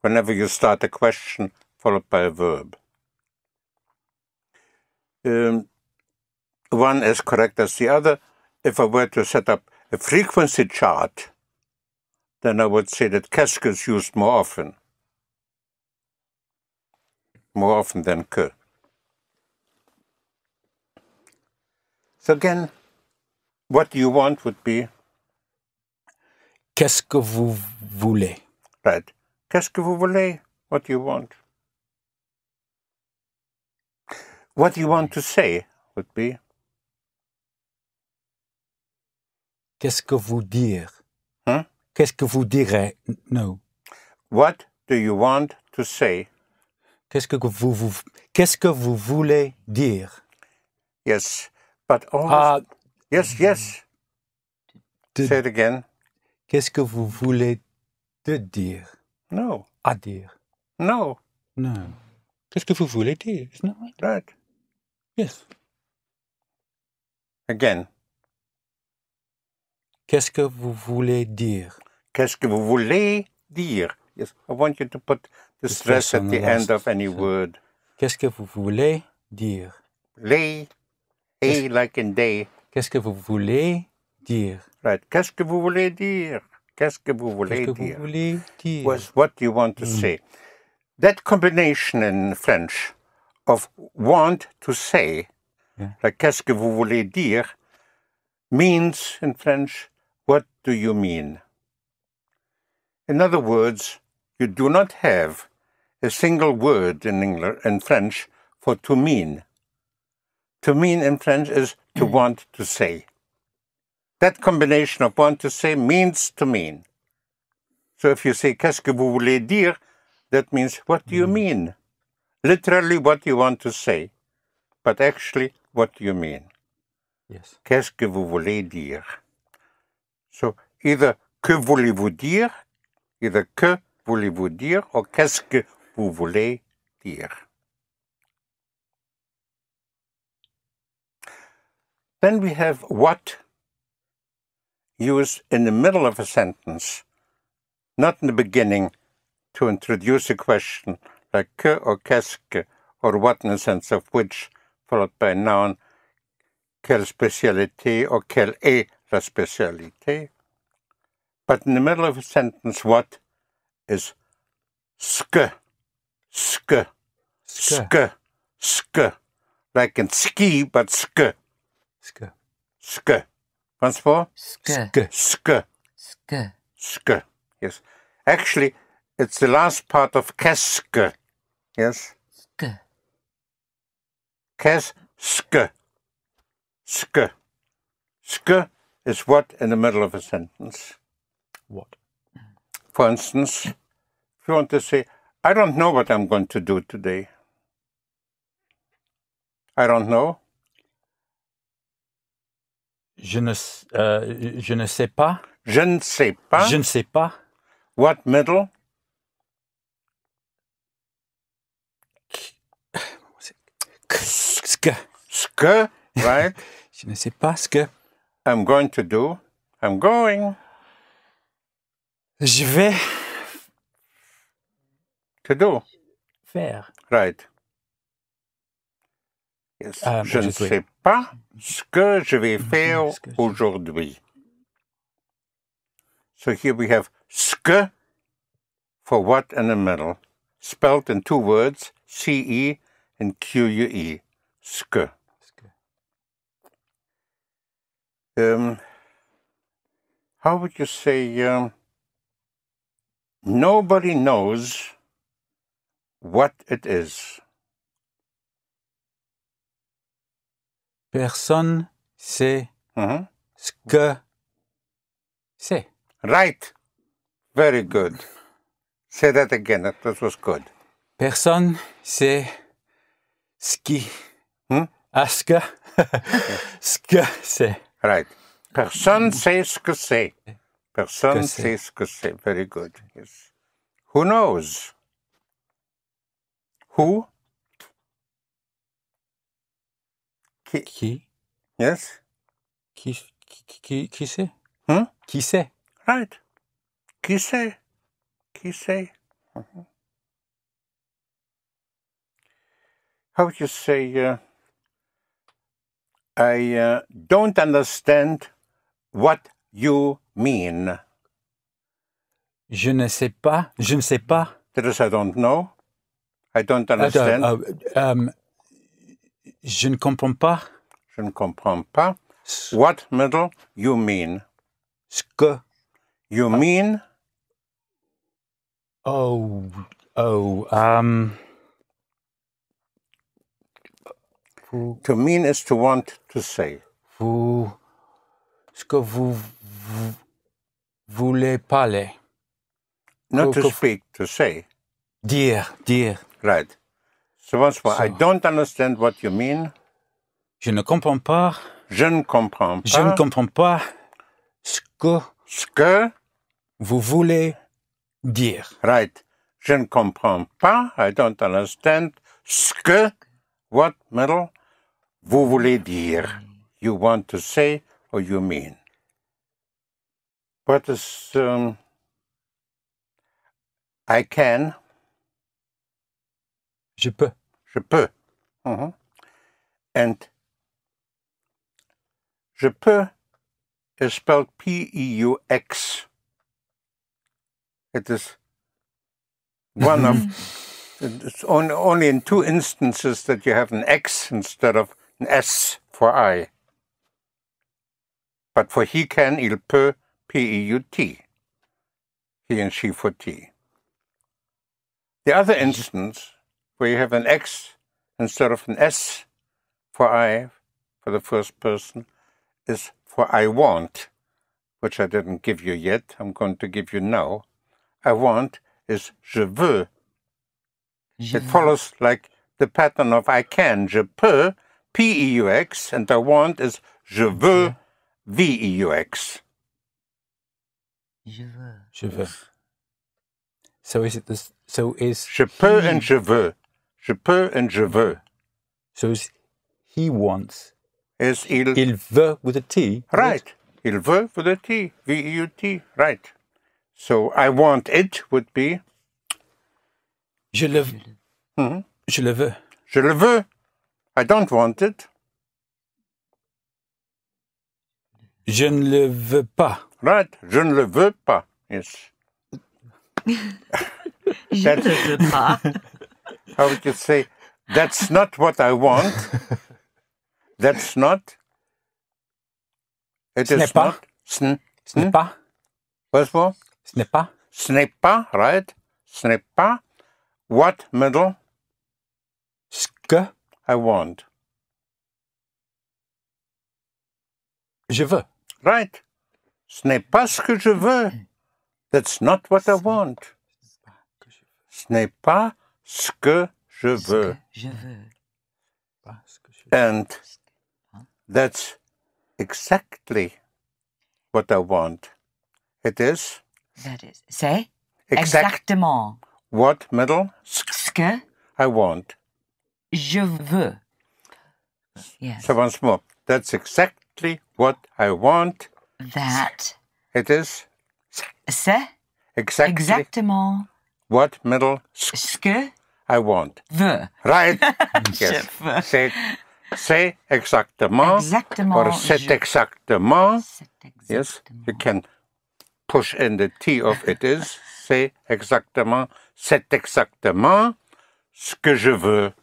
whenever you start a question followed by a verb. One as correct as the other. If I were to set up a frequency chart, then I would say that qu'est-ce que is used more often than que. So again, what do you want would be? Qu'est-ce que vous voulez? Right. Qu'est-ce que vous voulez? What do you want? What do you want to say would be? Qu'est-ce que vous dire? Huh? Qu'est-ce que vous direz? No. What do you want to say? Qu'est-ce que vous voulez dire? Yes, but always... yes. Say it again. Qu'est-ce que vous voulez de dire? No. À dire. No. No. Qu'est-ce que vous voulez dire? Isn't that right? Right. Yes. Again. Qu'est-ce que vous voulez dire? Qu'est-ce que vous voulez dire? Yes, I want you to put the stress at the end of any word. Qu'est-ce que vous voulez dire? Lay, a like in day. Qu'est-ce que vous voulez dire? Right. Qu'est-ce que vous voulez dire? Qu'est-ce que vous voulez dire? Was what do you want to say? That combination in French of want to say, like qu'est-ce que vous voulez dire, means in French, what do you mean? In other words, you do not have a single word in French for to mean. To mean in French is to want to say. That combination of want to say means to mean. So if you say, qu'est-ce que vous voulez dire, that means, what do you mean? Literally what you want to say, but actually, what do you mean? Yes. Qu'est-ce que vous voulez dire? So, either que voulez-vous dire, either que voulez-vous dire, or qu'est-ce que vous voulez dire? Then we have what used in the middle of a sentence, not in the beginning, to introduce a question like que or qu'est-ce que, or what in the sense of which, followed by a noun, quelle spécialité or quelle est la spécialité. But in the middle of a sentence, what is ske, ske, ske, ske, like in ski, but ske, Ske. ske. Once more? Ske. Ske, Ske. ske. Yes. Actually, it's the last part of qu'est-ce. Yes? Ske. Qu'est-ce. Ske. Ske is what in the middle of a sentence. What? For instance, if you want to say, I don't know what I'm going to do today. I don't know. Je ne sais pas. Je ne sais pas. Je ne sais pas. What middle? Ske. Ske, right? Je ne sais pas ce que I'm going to do. I'm going je vais to do. faire. Right. Yes. Je ne Aujourd'hui. sais pas ce que je vais faire Ce que je- aujourd'hui. So here we have ske for what in the middle, spelled in two words, C-E and Q-U-E. Ske. How would you say, nobody knows what it is. Personne sait Mhm. ce que c'est. Right. Very good. Say that again. That was good. Personne sait ce qui. Hmm? Ce que. Ce que c'est. Right. Personne sait ce que c'est. Personne Que c'est. sait ce que c'est. Very good. Yes. Who knows? Who? Qui? Yes. Qui sait? Hmm? Qui sait? Right. Qui sait? Qui sait? Mhm. How would you say, I don't understand what you mean. Je ne sais pas. Je ne sais pas. That is, I don't know. I don't understand. Je ne comprends pas. Je ne comprends pas. What middle you mean? Ce que. You mean? To mean is to want to say. Ce que vous voulez parler. Not to speak, to say. Dire. Right. So once more, I So- don't understand what you mean. Je ne comprends pas. Je ne comprends pas. Je ne comprends pas ce que Ce que? vous voulez dire. Right. Je ne comprends pas. I don't understand. Ce que? What middle? Vous voulez dire. You want to say or you mean. What is I can? Je peux. Je peux. Mhm. And je peux is spelled P-E-U-X. It is one of, it's only in two instances that you have an X instead of an S for I. But for he can, il peut, P-E-U-T. He and she for T. The other instance where you have an X instead of an S for I, for the first person, is for I want, which I didn't give you yet. I'm going to give you now. I want is je veux. It follows like the pattern of I can. Je peux, P-E-U-X, and I want is je veux, V-E-U-X. Je veux. Je veux. So is it this? So is Je peux and je veux. Je peux and je veux. so is he wants? Is Il veut with a T. Right. Il veut with a T. V-E-U-T. Right. So I want it would be Je le. Je le veux. je le veux. I don't want it. Je ne le veux pas. Right. Je ne le veux pas. Yes. Je ne le veux pas. How would you say, that's not what I want. That's not. It Ce n'est is pas. not. Ce n'est pas. What's more? Ce n'est pas. Ce n'est pas, right? Ce n'est pas what middle Ce que I want. je veux. Right. Ce n'est pas ce que je veux. That's not what I want. Ce n'est pas ce que je veux. Je veux. And that's exactly what I want. It is That is. C'est exact exactement what middle ce que I want. je veux. Yes. So once more, that's exactly what I want. That. It is C'est exactly exactement what middle ce que I want. veux. Right? Je Yes. veux. C'est exactement. Exactement. Or c'est exactement. C'est Yes, exactement. you can push in the T of it is. C'est exactement ce que je veux.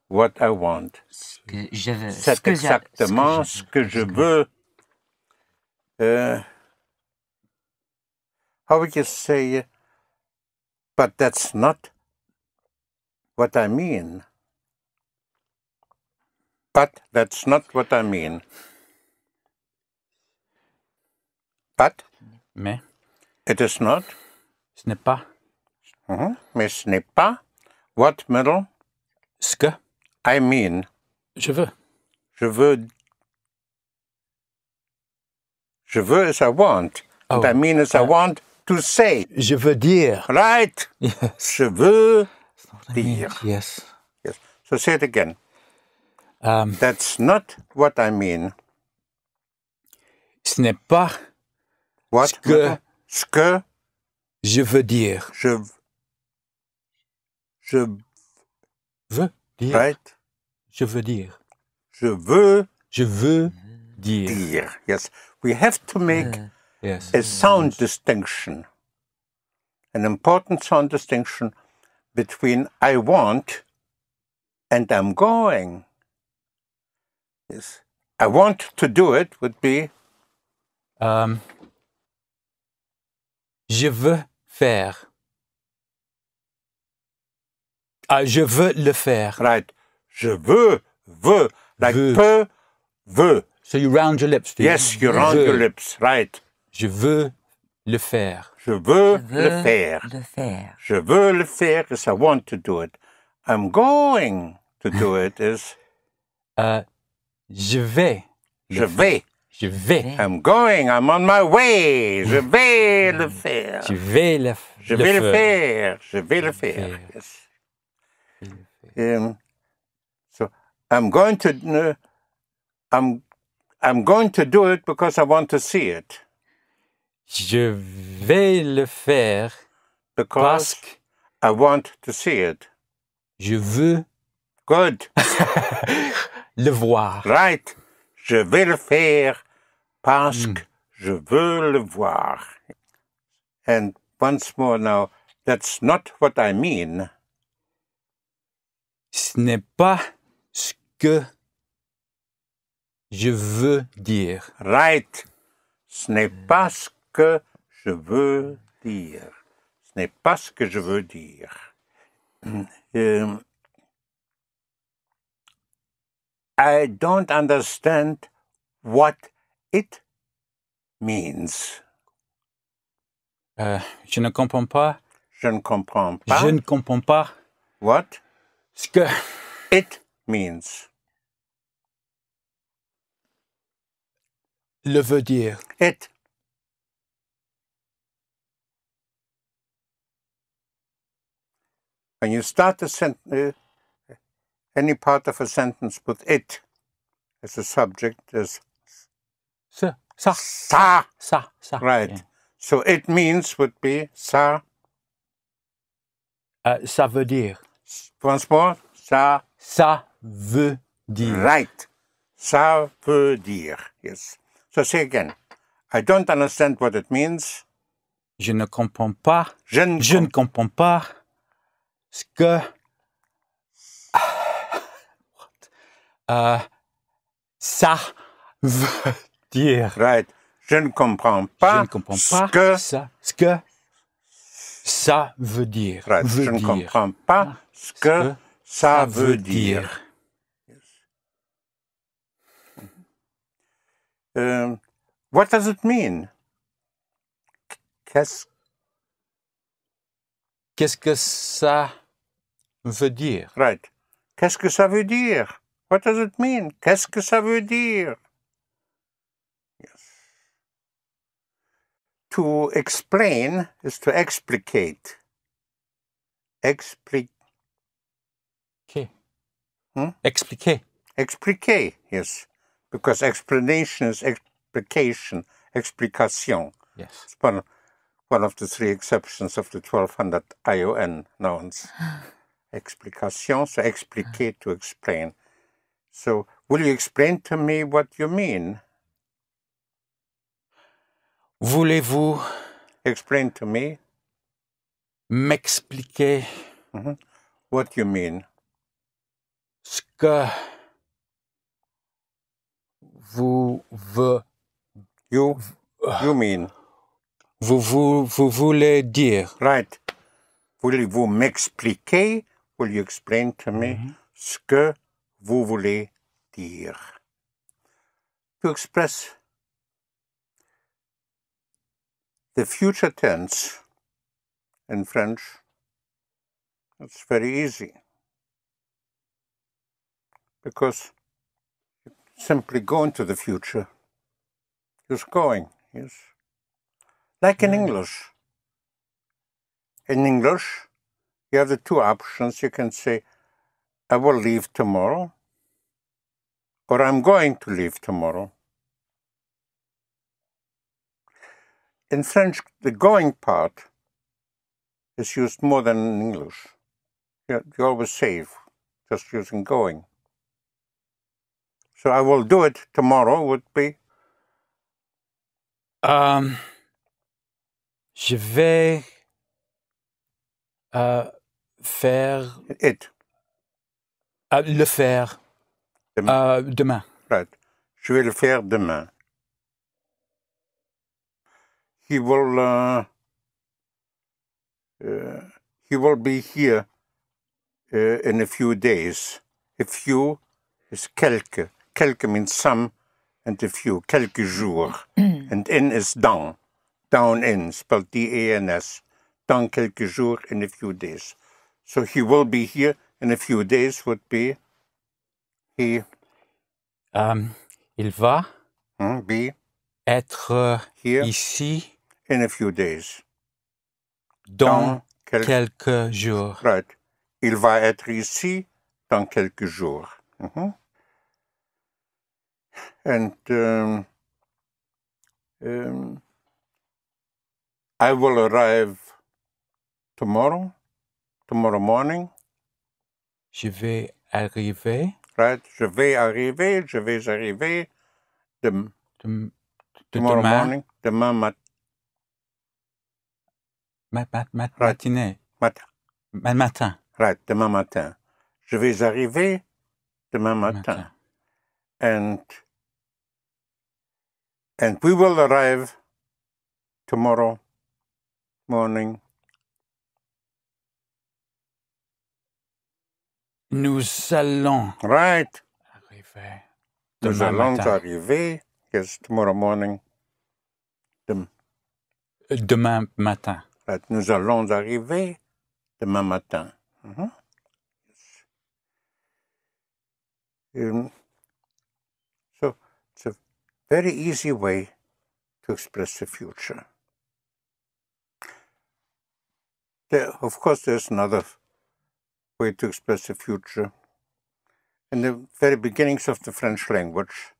What I want. Ce que je veux. C'est Ce que exactement ce que je veux. How would you say, but that's not what I mean. But that's not what I mean. But Mais it is not. ce n'est pas. Mais ce n'est pas what middle Ce que I mean. je veux. Je veux. Je veux is I want. And I mean is I want to say. Je veux dire. Right. Yes. Je veux dire. Yes. Yes. So say it again. Um, That's not what I mean. ce n'est pas What ce que ce que je veux dire. je Veux dire. right. Je veux dire. Je veux Je veux dire. dire. Yes. We have to make Yes. a sound distinction, an important sound distinction between I want and I'm going. Yes. I want to do it would be Je veux faire. Ah, je veux le faire. right. Je veux, like Veux. peu, veux. So you round your lips. do you? Yes, you round veux. your lips, right. Je veux le faire. Je veux Je veux le faire. le faire. Je veux le faire is I want to do it. I'm going to do it is Je vais. je vais. Je vais. I'm going, I'm on my way. Je vais le faire. Je vais le Je vais le faire. Je vais le faire. Yes. So I'm going to I'm going to do it because I want to see it. Je vais le faire Because parce que I want to see it. je veux Good. le voir. Right. Je vais le faire parce que je veux le voir. And once more now, that's not what I mean. Ce n'est pas ce que je veux dire. Right. Ce n'est pas ce que je veux dire. Ce n'est pas ce que je veux dire. I don't understand what it means. Je ne comprends pas. Je ne comprends pas. Je ne comprends pas what Ce que it means. le veut dire. It. When you start any part of a sentence with it as a subject, as Ça. ça. Right. Yeah. So it means would be ça. Ça veut dire. Once more, ça. Ça veut dire. Right. Ça veut dire. Yes. So say again. I don't understand what it means. Je ne comprends pas. Je ne comprends pas ce que ça veut dire. Right. Je ne comprends pas, Je ne comprends pas ce que ça veut dire. Right. Veut Je ne dire. comprends pas ce que ça veut dire. What does it mean? Qu'est-ce que ça veut dire? Right. Qu'est-ce que ça veut dire? What does it mean? Qu'est-ce que ça veut dire? Yes. To explain is to explicate. Expliquer. Expliquer, yes. Because explanation is explication, explication. Yes. It's one of the three exceptions of the 1200 ION nouns. Explication, so expliquer, to explain. So, will you explain to me what you mean? Voulez-vous explain to me? M'expliquer what you mean? Ce que vous mean? Vous voulez dire. Right. Voulez-vous m'expliquer? Will you explain to me ce que vous voulez dire? To express the future tense in French, it's very easy. Because you simply go into the future. Just going, yes. Like in English. In English, you have the two options. You can say, I will leave tomorrow, or I'm going to leave tomorrow. In French, the going part is used more than in English. You always save, just using going. So I will do it tomorrow would be? Je vais faire... It. Le faire demain. Right. Je vais le faire demain. He will be here in a few days. A few is quelque. Quelque means some, and a few. Quelques jours. And in is dans. Down in, spelled D-A-N-S. Dans quelques jours, in a few days. So he will be here in a few days would be he. Il va be être here ici in a few days. Dans quelques jours. Right. Il va être ici dans quelques jours. And I will arrive tomorrow morning. Je vais arriver. Right. Je vais arriver tomorrow morning. Demain matinée. Matin. Right, demain matin. Je vais arriver demain matin. And we will arrive tomorrow morning. Nous allons arriver demain matin. Arriver, yes, tomorrow morning. Demain matin. Right, nous allons arriver demain matin. So it's a very easy way to express the future. Of course, there's another way to express the future. In the very beginnings of the French language,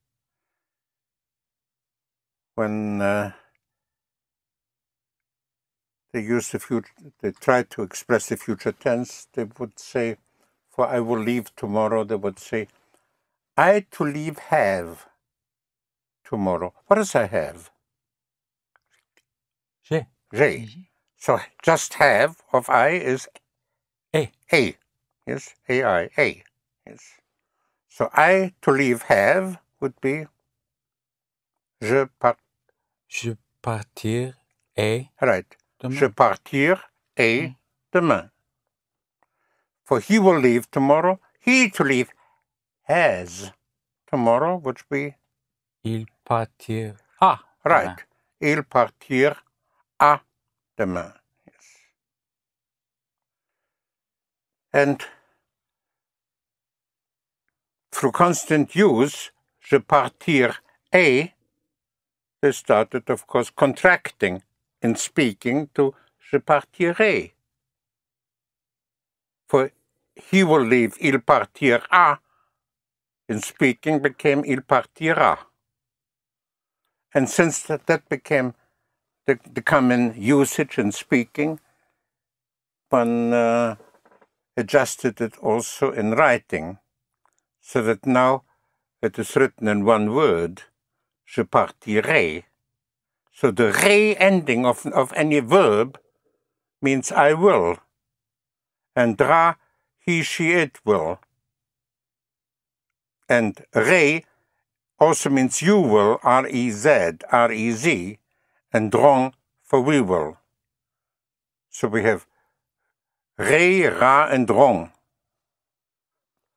when they use the future, they try to express the future tense, they would say, for I will leave tomorrow, they would say, I to leave have tomorrow. What does I have? J'ai. J'ai. So just have of I is A. A. Yes, A-I, A. Yes. So I to leave have would be je partir et right. demain. Je partir et demain. For he will leave tomorrow. He to leave has tomorrow, which be Il partira. right. Demain. Il partir à demain. Yes. And through constant use, je partir et, they started, of course, contracting in speaking to je partirai. For he will leave, il partira, in speaking became il partira. And since that became the common usage in speaking, one adjusted it also in writing, so that now it is written in one word, je partirai. So the re ending of any verb means I will, and dra, he, she, it will. And re also means you will, R-E-Z, R-E-Z, and drong for we will. So we have re, ra, and drong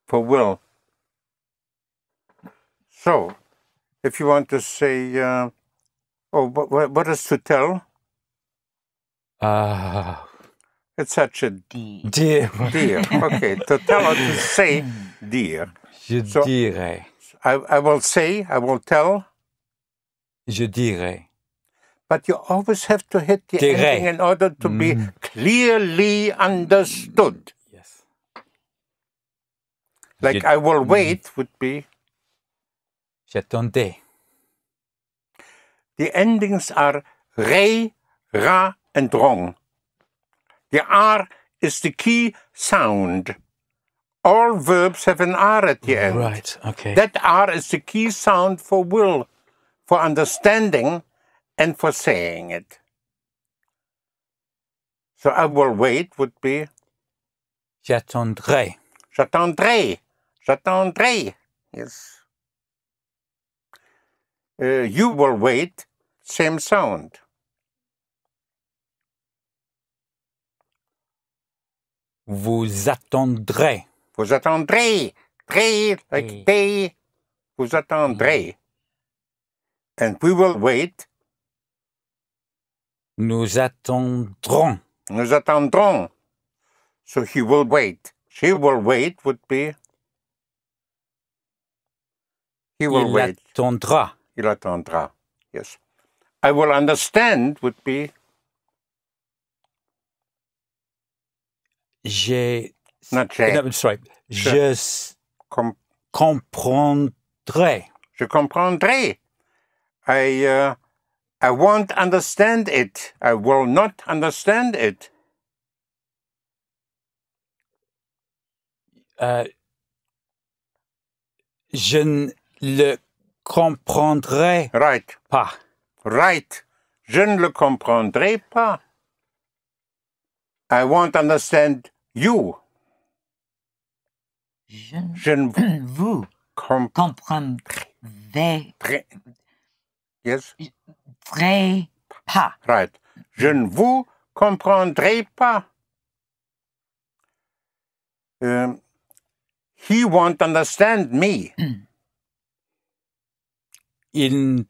for will. So, if you want to say, what is to tell? It's such a Dire. dear. Okay, to tell or to say dear. Je So, dirai. I will say, I will tell, Je dirai. but you always have to hit the Dirai. ending in order to be clearly understood. Yes. Like I will wait would be, J'attendais. the endings are re, ra, and drong. The R is the key sound. All verbs have an R at the end. Right, okay. That R is the key sound for will, for understanding, and for saying it. So I will wait would be J'attendrai. j'attendrai. J'attendrai. Yes. You will wait, same sound. Vous attendrez. Vous attendrez. Drei, like day. Vous attendrez. And we will wait. Nous attendrons. Nous attendrons. So he will wait. She will wait would be he will Il wait. attendra. Il attendra. Yes. I will understand would be not j'ai. No, sorry. Je comprendrai. Je comprendrai. I won't understand it. I will not understand it. Je ne le comprendrai Right. pas. Right. Je ne le comprendrai pas. I won't understand you. Je ne vous comprendrai Yes. pas. Right. Je ne vous comprendrai pas. He won't understand me. Il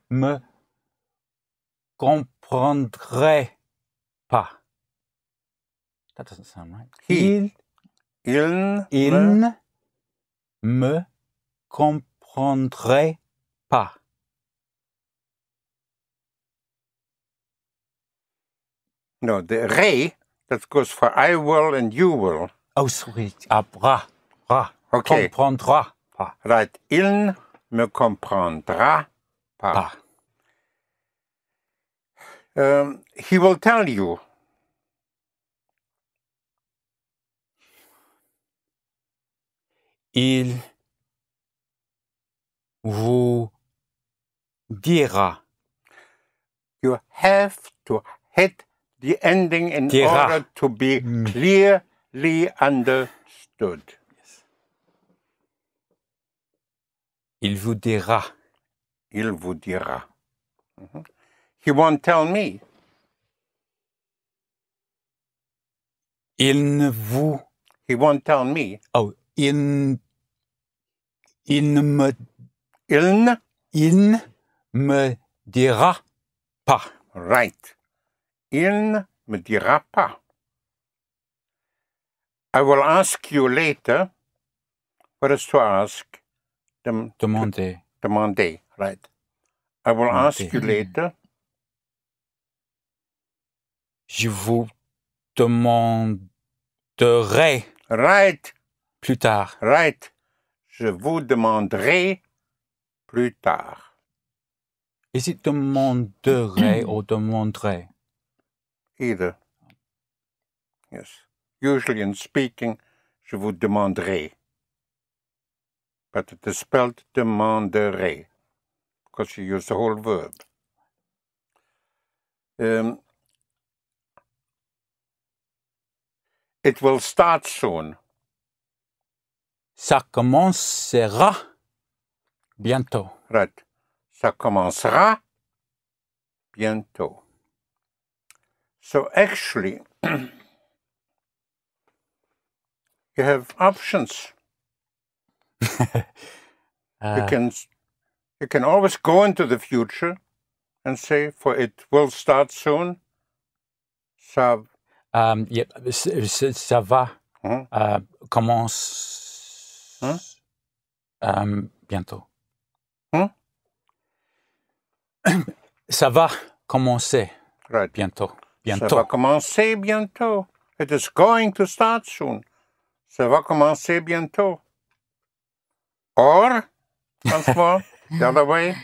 me comprendrait pas. That doesn't sound right. He. Il ne me comprendrait pas. No, the re, that goes for I will and you will. Oh, sorry. Ra. Okay. Comprendra pas. Right. Il ne me comprendra pas. Pas. He will tell you. Il vous dira. You have to hit the ending in Dira. order to be clearly understood. Yes. Il vous dira. Il vous dira. He won't tell me. Il ne vous. He won't tell me. Oh, il ne me. Il ne me dira pas. Right. Il ne me dira pas. I will ask you later. What is to ask? Demander. Demander, right. I will ask you later. Je vous demanderai. Right. Plus tard. Right. Je vous demanderai plus tard. Is it demanderai or demanderai? Either. Yes. Usually in speaking, je vous demanderai. But it is spelled demanderai, because you use the whole verb. It will start soon. Ça commencera bientôt. Right. Ça commencera bientôt. So actually, you have options. You can always go into the future and say, for it will start soon. Ça, yep, ça va commence bientôt. Ça va commencer right. bientôt. Ça va commencer bientôt. It is going to start soon. Ça va commencer bientôt. Or, once more, the other way.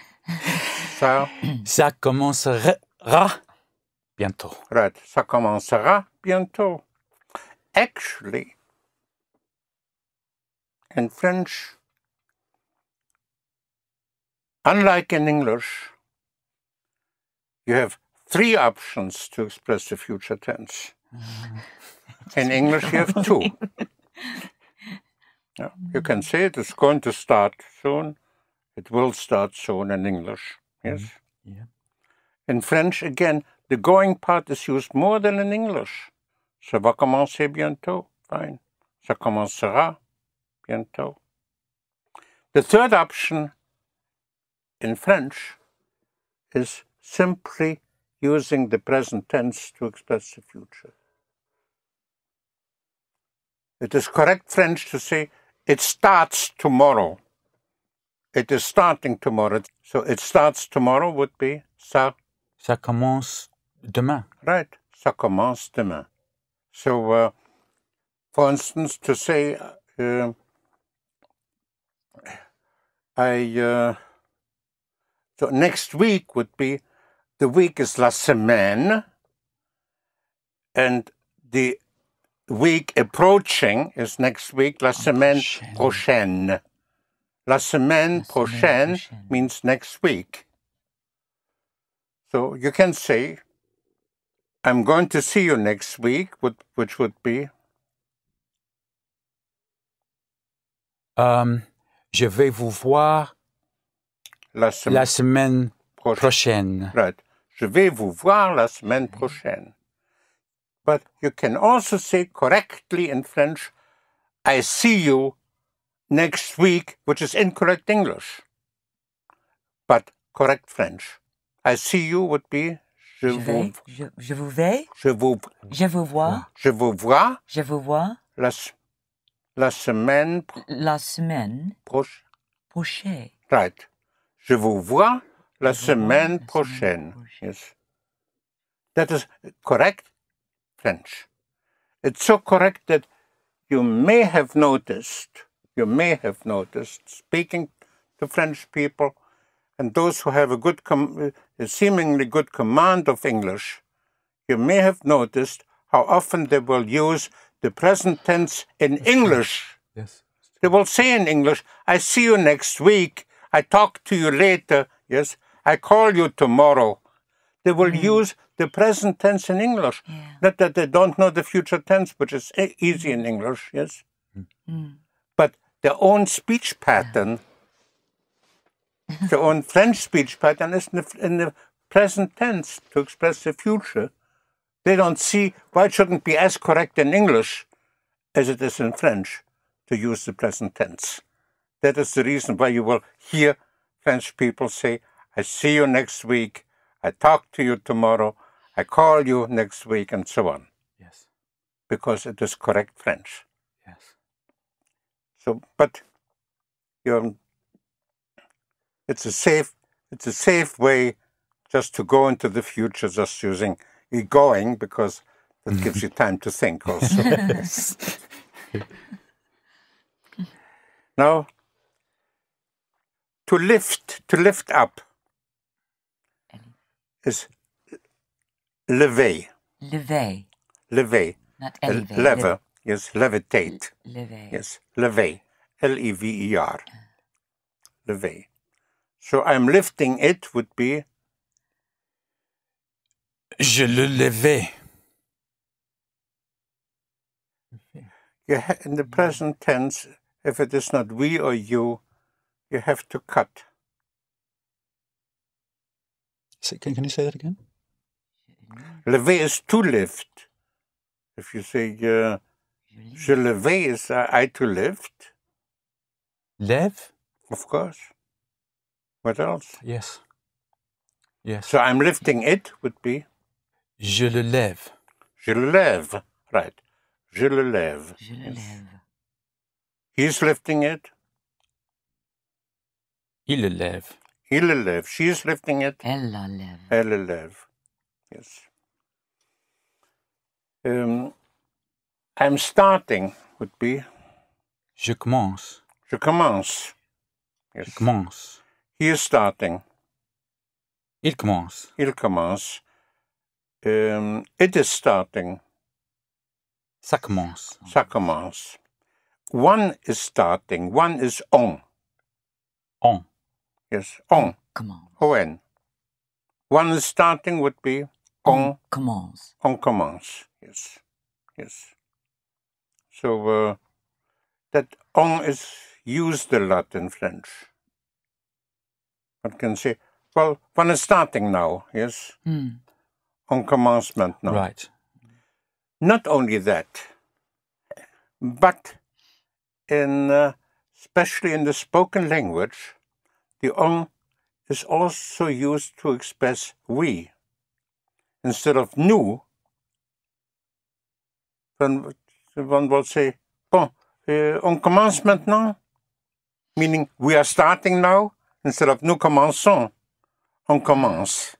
Ça commencera bientôt. Right. Ça commencera bientôt. Actually, in French, unlike in English, you have 3 options to express the future tense. In English, you have 2. Yeah, you can say it is going to start soon. It will start soon in English. Yes. Yeah. In French, again, the going part is used more than in English. Ça va commencer bientôt. Fine. Ça commencera bientôt. The third option in French is simply using the present tense to express the future. It is correct French to say, it starts tomorrow. It is starting tomorrow. So it starts tomorrow would be ça. Ça commence demain. Right. Ça commence demain. So, for instance, to say, so next week would be, the week is la semaine, and the week approaching is next week, la semaine prochaine. La semaine prochaine means next week. So you can say, I'm going to see you next week, which would be? Je vais vous voir la semaine prochaine. Right. Je vais vous voir la semaine prochaine. But you can also say correctly in French, I see you next week, which is incorrect English, but correct French. I see you would be, Je Je vais. Je vous vais. Je vous Je vous vois. Je vous vois Je vous vois. la semaine La semaine prochaine. Right. Je vous vois la Je vous vois semaine la prochaine. semaine prochaine. Yes. That is correct French. It's so correct that you may have noticed, speaking to French people and those who have a seemingly good command of English, you may have noticed how often they will use the present tense in English. Yes. They will say in English, I see you next week, I talk to you later, yes, I call you tomorrow. They will use the present tense in English. Yeah. Not that they don't know the future tense, which is easy in English, yes. But their own speech pattern, their own French speech pattern is in the present tense to express the future. They don't see why it shouldn't be as correct in English as it is in French to use the present tense. That is the reason why you will hear French people say, I see you next week, I talk to you tomorrow, I call you next week, and so on. Yes. Because it is correct French. Yes. So, but it's a safe way just to go into the future, just using going, because that gives you time to think also. Now, to lift up is lever. Lever. Lever. Not elevate. Lever. Yes, levitate. Lever. Yes, lever. Lever. Lever. So I'm lifting it would be Je le levais. in the present tense, if it is not we or you have to cut. Can you say that again? Lever is to lift. If you say je levais is I to lift. Lève? Of course. What else? Yes. Yes. So I'm lifting it would be Je le lève. je le lève. Right. Je le lève. Je le Yes. lève. He's lifting it. Il le lève. Il le lève. She's lifting it. Elle la lève. Elle le lève. Yes. I'm starting would be Je commence. je commence. Yes. Je commence. He is starting. Il commence. Il commence. It is starting. Ça commence. Ça commence. One is starting. One is on. On. Yes, on. Commence. On. One is starting would be on. Commence. On commence. Yes. Yes. So that on is used a lot in French. One can say, well, one is starting now. Yes. On commence maintenant. Right. Not only that, but especially in the spoken language, the on is also used to express we. Instead of nous, one will say, bon, on commence maintenant, meaning we are starting now, instead of nous commençons, on commence.